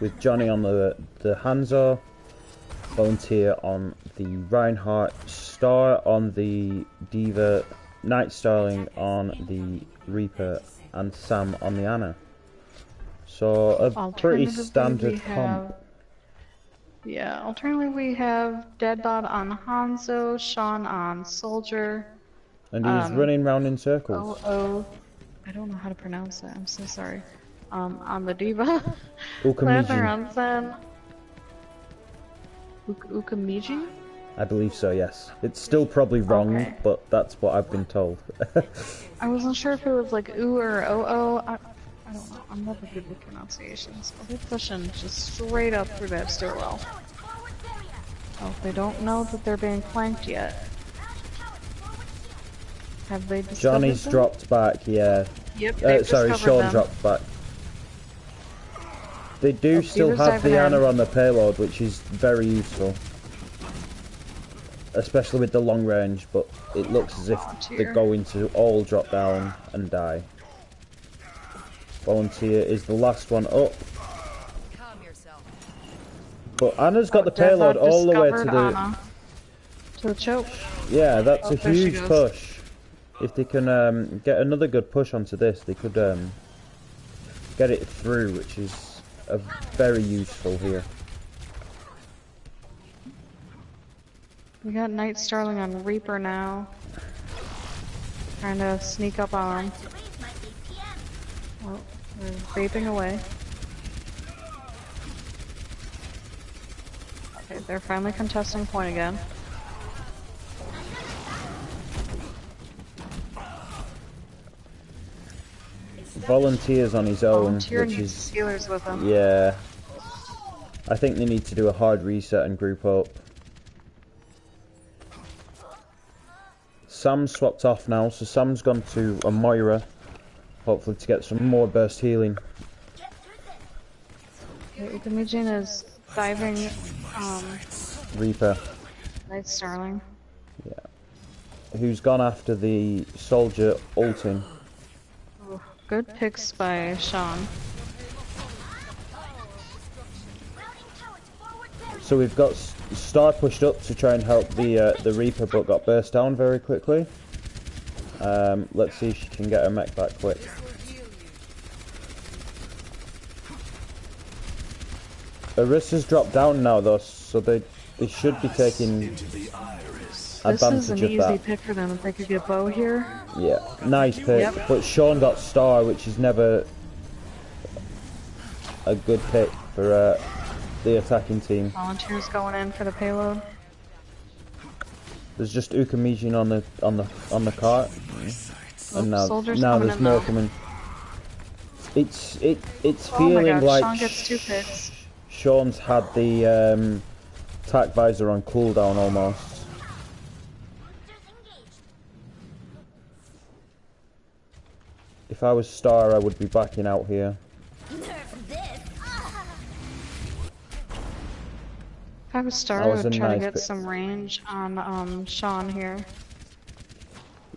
with Johnny on the Hanzo, Volunteer on the Reinhardt, Star on the Diva, Night Starling on the Reaper, and Sam on the Ana. So a pretty standard comp. Yeah, alternately we have Deadbot on Hanzo, Sean on Soldier. And he's running round in circles. I don't know how to pronounce that, I'm so sorry. On the Diva. Ukamiji. on Zen. Ukamiji? I believe so, yes. It's still probably wrong, but that's what I've been told. I wasn't sure if it was like oo or oo. I don't know. I'm never good with pronunciations. But they're pushing just straight up through that stairwell. Oh, they don't know that they're being flanked yet. Have they discovered Johnny's them? dropped back, yeah. Yep, sorry, Sean dropped back. They do still have the Ana on the payload, which is very useful. Especially with the long range, but it looks as if they're going to all drop down and die. Volunteer is the last one up. But Anna's got the payload all the way to the choke. Yeah, that's a huge push. If they can get another good push onto this, they could get it through, which is very useful here. We got Night Starling on Reaper now. Trying to sneak up on him. Oh, they're vaping away. Okay, they're finally contesting point again. Volunteers on his own, Volunteer which needs is healers with him. yeah. I think they need to do a hard reset and group up. Sam's swapped off now, so Sam's gone to a Moira, hopefully to get some more burst healing. Okay, Ukamijin is diving Reaper. Night Starling. Yeah. Who's gone after the soldier ulting. Ooh, good picks by Sean. So we've got Star pushed up to try and help the Reaper, but got burst down very quickly. Let's see if she can get her mech back quick. Arissa's dropped down now though, so they should be taking advantage of that. This is an easy pick for them if they could get Bow here. Yeah, nice pick. Yep. But Sean got Star, which is never a good pick for the attacking team. Volunteers going in for the payload. There's just Ukamijin on the cart, and now there's more coming. It's feeling like Sean gets 2 picks. Sean's had the attack visor on cooldown almost. If I was Star, I would be backing out here. If I was Star, I would try to get some range on Sean here.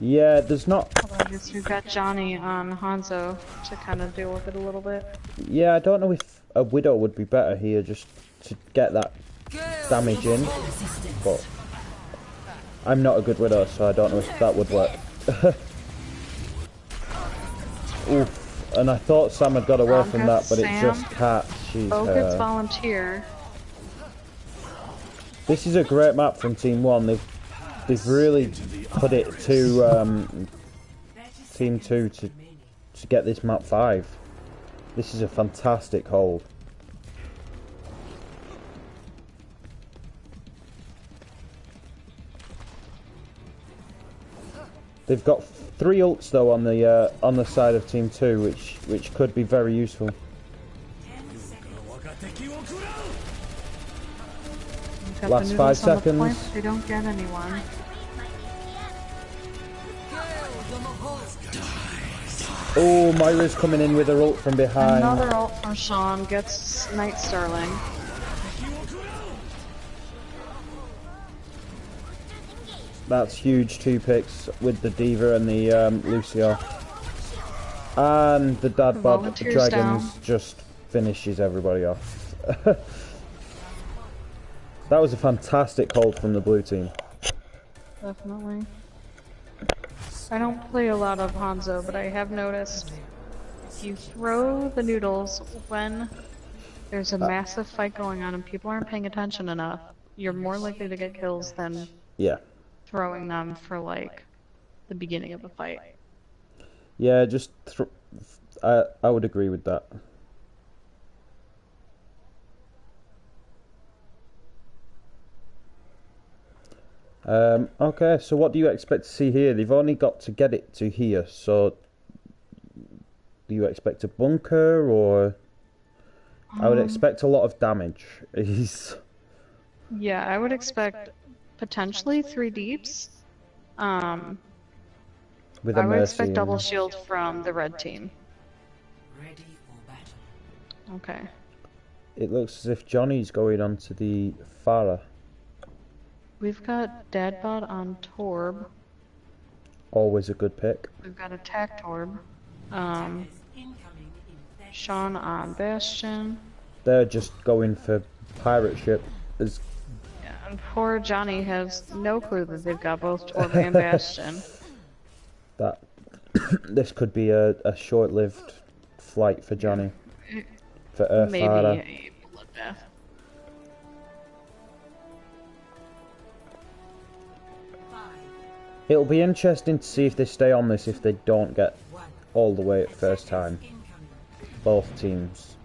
Yeah, there's not... Although I guess we've got Johnny on Hanzo to kind of deal with it a little bit. Yeah, I don't know if a Widow would be better here just to get that damage in, but I'm not a good Widow, so I don't know if that would work. Oof, and I thought Sam had got away from that, but it just can't. She's Focus Volunteer. This is a great map from Team 1. they've really put it to Team 2 to get this map 5. This is a fantastic hold. They've got 3 ults though on the side of Team 2, which could be very useful. Last 5 seconds. They don't get anyone. Oh, Moira's coming in with her ult from behind. Another ult from Sean gets Night Sterling. That's huge 2 picks with the D.Va and the Lucio. And the Dad Bod Dragons down. just finishes everybody off. That was a fantastic hold from the blue team. Definitely. I don't play a lot of Hanzo, but I have noticed you throw the noodles when there's a massive fight going on and people aren't paying attention enough. You're more likely to get kills than throwing them for like the beginning of a fight. Yeah, just I would agree with that. Okay, so what do you expect to see here? They've only got to get it to here, so do you expect a bunker, or I would expect a lot of damage. Yeah, I would expect potentially 3 deeps. With a I would Mercy expect double and- shield from the red team. Ready for battle. Okay. It looks as if Johnny's going on to the Farah. We've got Dadbot on Torb. Always a good pick. We've got Attack Torb. Incoming in 30 Sean on Bastion. They're just going for pirate ship. As Yeah, and poor Johnny has no clue that they've got both Torb and Bastion. that this could be a short-lived flight for Johnny. For Maybe Farah. a bloodbath. It'll be interesting to see if they stay on this if they don't get all the way at first time. incoming. Both teams.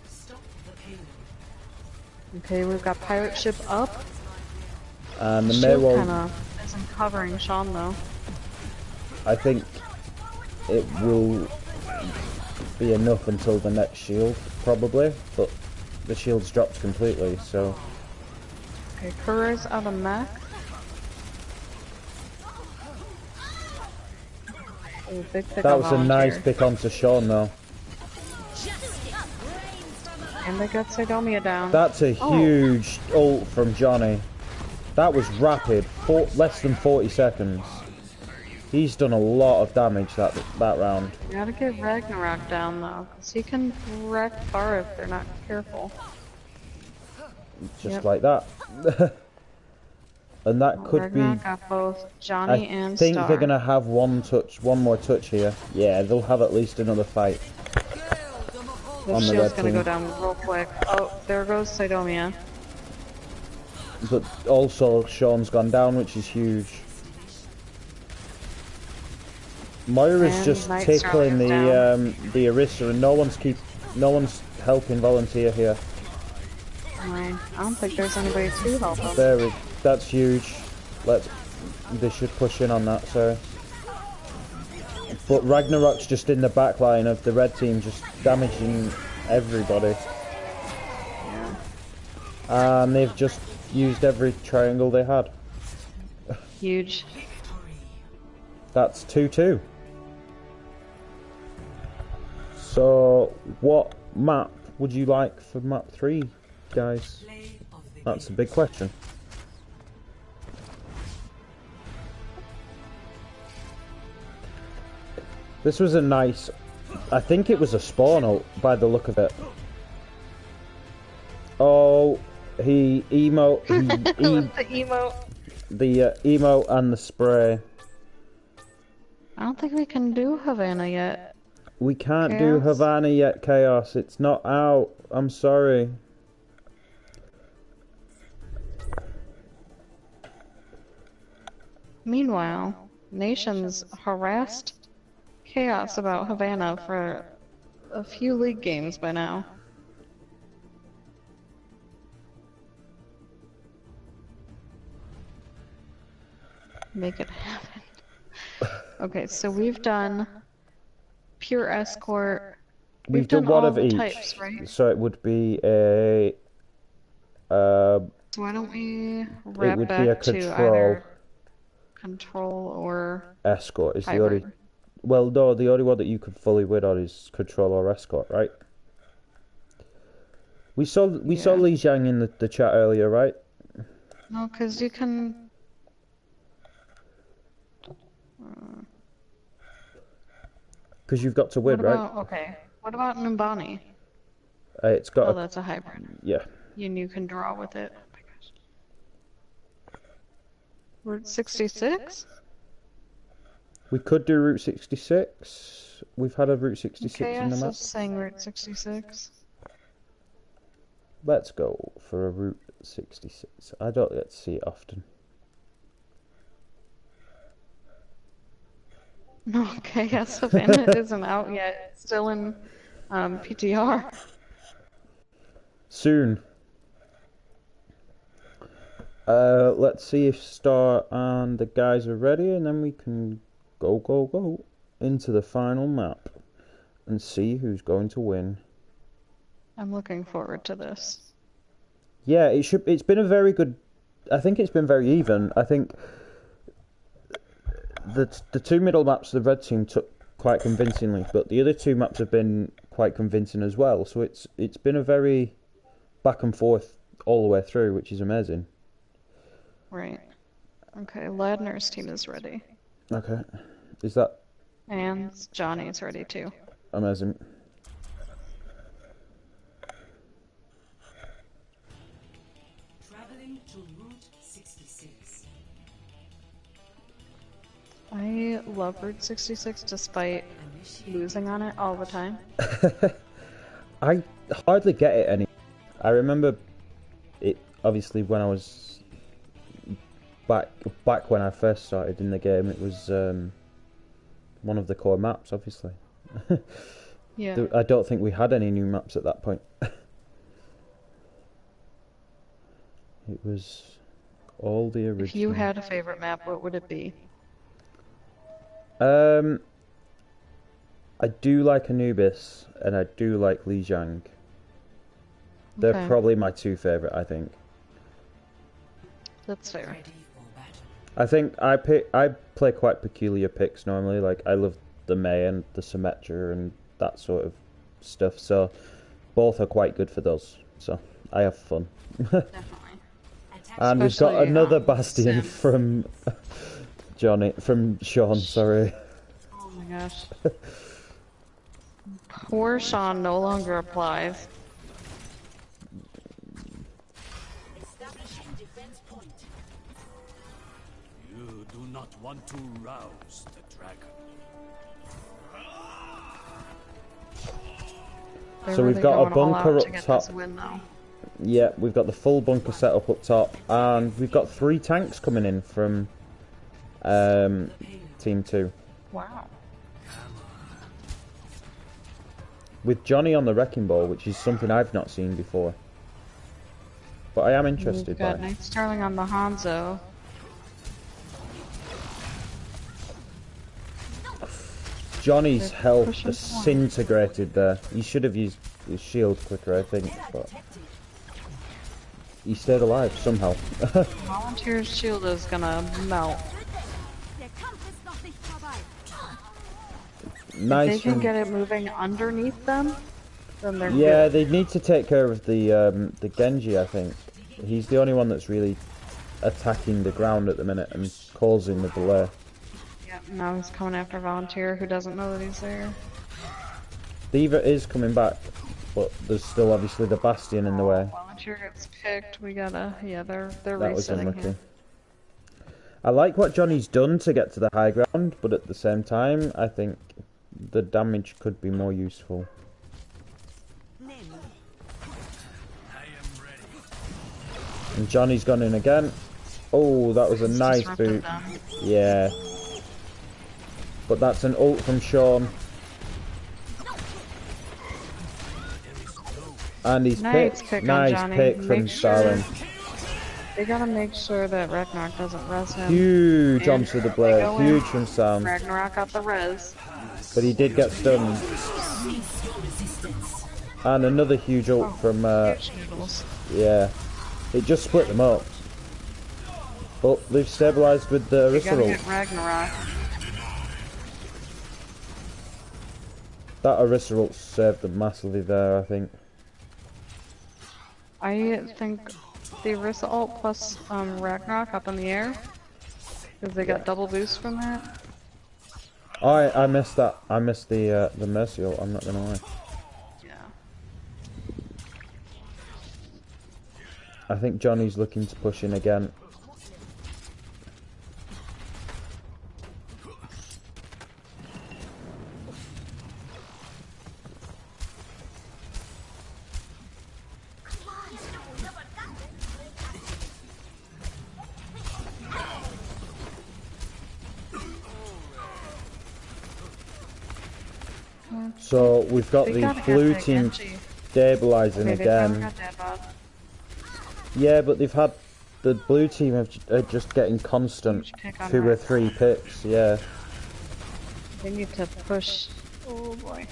Stop the payload. Okay, we've got pirate ship up. And the Shield Maywo, kinda isn't covering Sean though. I think it will be enough until the next shield, probably. But the shield's dropped completely, so... Okay, Kur's out of mech. Ooh, big pick That on was a nice Volunteer. pick onto Sean, though. And they got Sidomia down. That's a huge ult from Johnny. That was rapid, less than 40 seconds. He's done a lot of damage that round. You gotta get Ragnarok down though, because he can wreck far if they're not careful. Just Yep. like that. And that could Ragnarok be... got both I Johnny and think Star. they're going to have one more touch here. Yeah, they'll have at least another fight. The on the shield's red gonna team. go down real quick. Oh, there goes Sidomia. But also, Sean's gone down, which is huge. Moira's And just Night tickling Sterling's the Orisa, and no one's helping Volunteer here. I don't think there's anybody to help him. That's huge. They should push in on that, sorry. But Ragnarok's just in the back line of the red team, just damaging everybody. And they've just used every triangle they had. Huge. That's 2-2. So, what map would you like for map 3, guys? Play of the That's a big question. This was a nice... I think it was a spawn ult by the look of it. Oh, he emote... With the emote. the emote and the spray. I don't think we can do Havana yet. We can't do Chaos? Havana yet, Chaos. It's not out. I'm sorry. Meanwhile, nations harassed chaos about Havana for a few league games by now. Make it happen. Okay, so we've done pure escort. We've done one all of the each, types, right? so it would be a. So why don't we wrap would be a back to control. either control or Escort is the hybrid? only. Well, no, the only one that you could fully win on is control or escort, right? We saw Li Jiang in the chat earlier, right? No, because you can. Because you've got to win, What right? about, okay. What about Numbani? It's got. Oh, that's a hybrid. Yeah. And you can draw with it. Oh my gosh. Route 66? We could do Route 66. We've had a Route 66 in the KS map. is saying Route 66. Let's go for a Route 66. I don't get to see it often. No, KS Havana isn't out yet. It's still in PTR. Soon. Let's see if Star and the guys are ready, and then we can go into the final map and see who's going to win. I'm looking forward to this. Yeah, it's been a very good. I think it's been very even. I think the two middle maps the red team took quite convincingly, but the other two maps have been quite convincing as well. So it's been a very back and forth all the way through, which is amazing. Right. Okay, Ladner's team is ready. Okay, is that And Johnny's ready too. amazing? Traveling to Route 66. I love Route 66 despite losing on it all the time. I hardly get it anymore. I remember it obviously when I was back when I first started in the game. It was one of the core maps, obviously. Yeah. I don't think we had any new maps at that point. It was all the original. If you had a favorite map, what would it be? I do like Anubis and I do like Lijiang. They're Okay. probably my two favourite, I think. That's fair. Ready for battle. I think I play quite peculiar picks normally. Like I love the May and the Symmetra and that sort of stuff. So both are quite good for those. So I have fun. Definitely. And we've got Especially, another Bastion Sim. from Sean. Sorry. Oh my gosh. Poor Sean no longer applies. Establishing defense point. You do not want to rouse the dragon. They're So we've really got a going all bunker out up to get top. this win, though. Yeah, we've got the full bunker set up top, and we've got 3 tanks coming in from Team 2. Wow. With Johnny on the Wrecking Ball, which is something I've not seen before. But I am interested We've by got it. Knight Starling on the Hanzo. Johnny's They're health pushing disintegrated there. He should have used his shield quicker, I think, but he stayed alive somehow. Volunteer's shield is gonna melt. If they Nice. can get it moving underneath them, then they're Yeah, good. they need to take care of the Genji, I think. He's the only one that's really attacking the ground at the minute and causing the delay. Yeah, now he's coming after Volunteer, who doesn't know that he's there. Diva is coming back, but there's still obviously the Bastion in the way. Volunteer gets picked. We gotta. Yeah, they're That was resetting unlucky. him. I like what Johnny's done to get to the high ground, but at the same time, I think the damage could be more useful. I am ready. And Johnny's gone in again. Oh, that was a It's nice disrupted boot. them. Yeah. But that's an ult from Sean. And he's Nice picked. pick on Nice Johnny. pick Make from sure Starling. they gotta make sure that Ragnarok doesn't res him. Huge And onto the they blade. go in. Huge from Sam. Ragnarok got the res. But he did get stunned. And another huge ult from... Huge noodles. yeah. It just split them up. But they've stabilised with the They gotta Arista get ult. Ragnarok. That Arista ult saved them massively there, I think. I think the Orisa ult plus Ragnarok up in the air. Because they got double boost from that. Oh, I missed that. I missed the Mercy ult, I'm not gonna lie. Yeah. I think Johnny's looking to push in again. So we've got They the gotta blue get that team Genji. stabilising Okay, they finally again. got that bot. Yeah, but they've had the blue team are just getting constant Huge pick on 2 or that. 3 picks. Yeah, They need to push. Oh boy.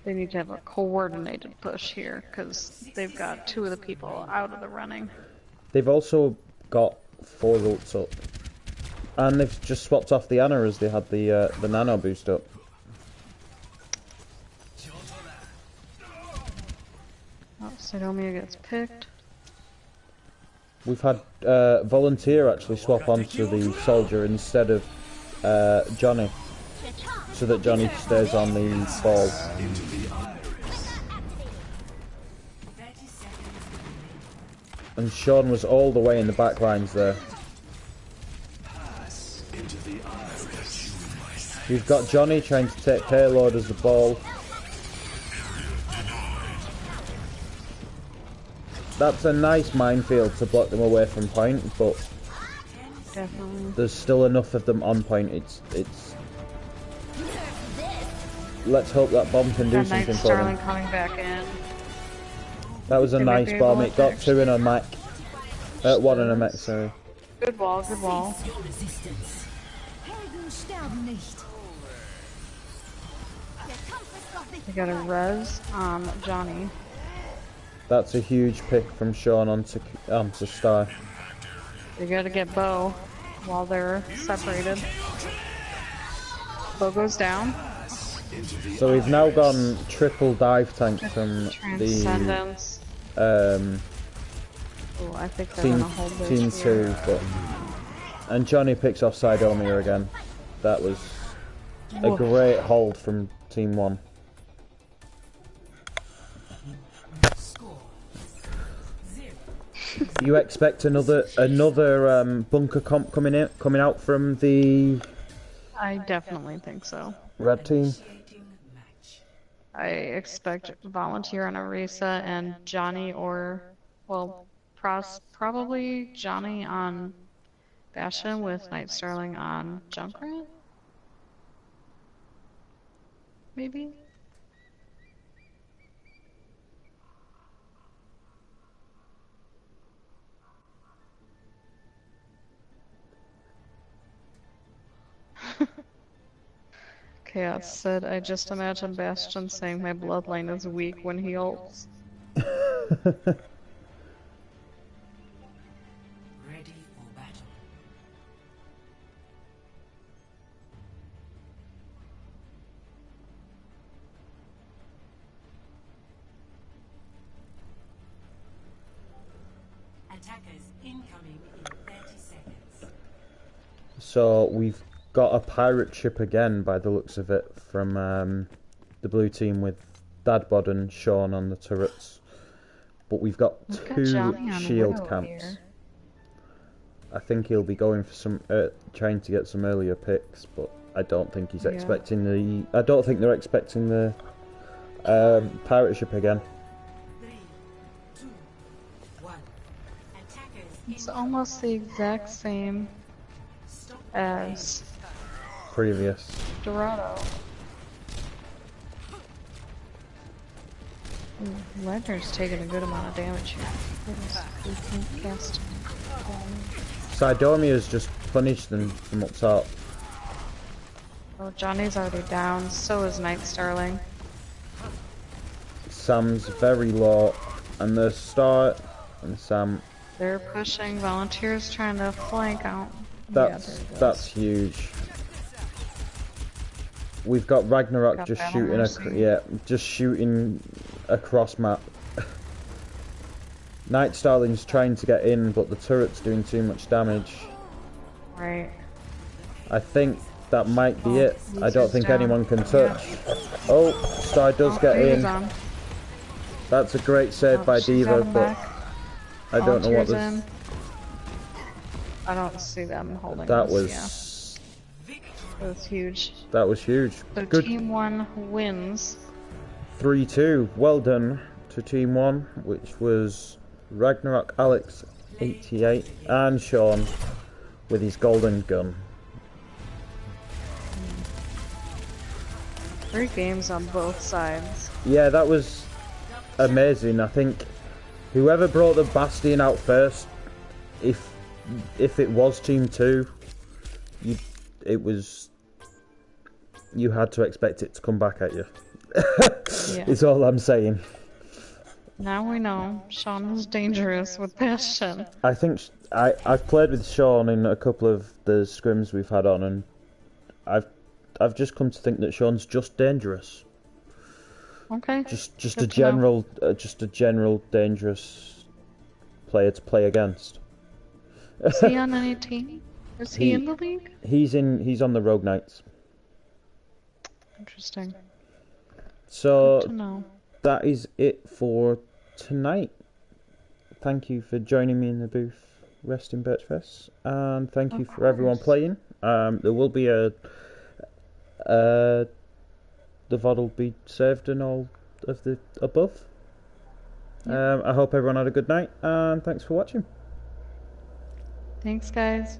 They need to have a coordinated push here because they've got 2 of the people out of the running. they've also got 4 ults up, and they've just swapped off the Ana as they had the nano boost up. Oh, Sidomia gets picked. We've had Volunteer actually swap onto the Soldier instead of Johnny, so that Johnny stays on the ball. 30 seconds. And Sean was all the way in the back lines there. We've got Johnny trying to take payload as the ball. That's a nice minefield to block them away from point, but Definitely. there's still enough of them on point. It's. Let's hope that bomb can do That Knight something for Starling them. coming back in. That was a They might nice be bomb. able It got to 2 in a mech. 1 in a mech, sorry. Good wall, good wall. Helden sterben nicht. Der Kampf ist noch nicht They got a res on Johnny. That's a huge pick from Sean onto Star. They gotta get Bo while they're separated. Bo goes down. So we've now gone triple dive tank from the Transcendence. Oh, I think they're team gonna hold this team here. 2, but and Johnny picks off Sidomia again. That was a Woof. great hold from team 1. Score. 0. You expect another bunker comp coming out from the I definitely think so. red team? Initiating match. I expect Volunteer on Orisa and Johnny or, well, probably Johnny on Bastion with Knight Starling on Junkrat? Maybe? Chaos said, I just imagine Bastion saying my bloodline is weak when he ults. Ready for battle. Attackers incoming in 30 seconds. So we've got a pirate ship again, by the looks of it, from the blue team with Dadbod and Sean on the turrets. But we've got We've got 2 Johnny on shield Widow camps. here. I think he'll be going for some, trying to get some earlier picks, but I don't think he's Yeah. expecting the. I don't think they're expecting the pirate ship again. 3, 2, It's almost the exact same as Previous. Dorado. Ledger's taking a good amount of damage here. We can't cast Sidomia's just punished them from up top. Oh, Johnny's already down. So is Night Starling. Sam's very low, and the start and Sam. They're pushing. Volunteers trying to flank out. That's huge. We've got Ragnarok Got just Battle shooting Mercy. just shooting across map. Night Starling's trying to get in, but the turret's doing too much damage. Right. I think that might be it. I don't User's think down. anyone can touch. Oh, Star does get Diva's in. on. That's a great save by She's Diva, having but back. I don't know what Volunteers this. in. I don't see them holding That this, was yeah. That was huge. that was huge. So Good. Team 1 wins. 3-2. Well done to Team 1, which was Ragnarok, Alex, 88, and Sean with his golden gun. 3 games on both sides. Yeah, that was amazing. I think whoever brought the Bastion out first, if it was Team 2, you had to expect it to come back at you. Yeah. Is all I'm saying. Now we know Sean is dangerous with Bastion. I think I've played with Sean in a couple of the scrims we've had on, and I've just come to think that Sean's just dangerous. Okay. Just Good a to know. general dangerous player to play against. Is he on any team? Is he in the league? He's on the Rogue Knights. Interesting. So Good to know. that is it for tonight. Thank you for joining me in the booth, Rest in Birchfest, and thank you Of for everyone course. playing. There will be the VOD will be saved and all of the above. I hope everyone had a good night, and thanks for watching. Thanks, guys.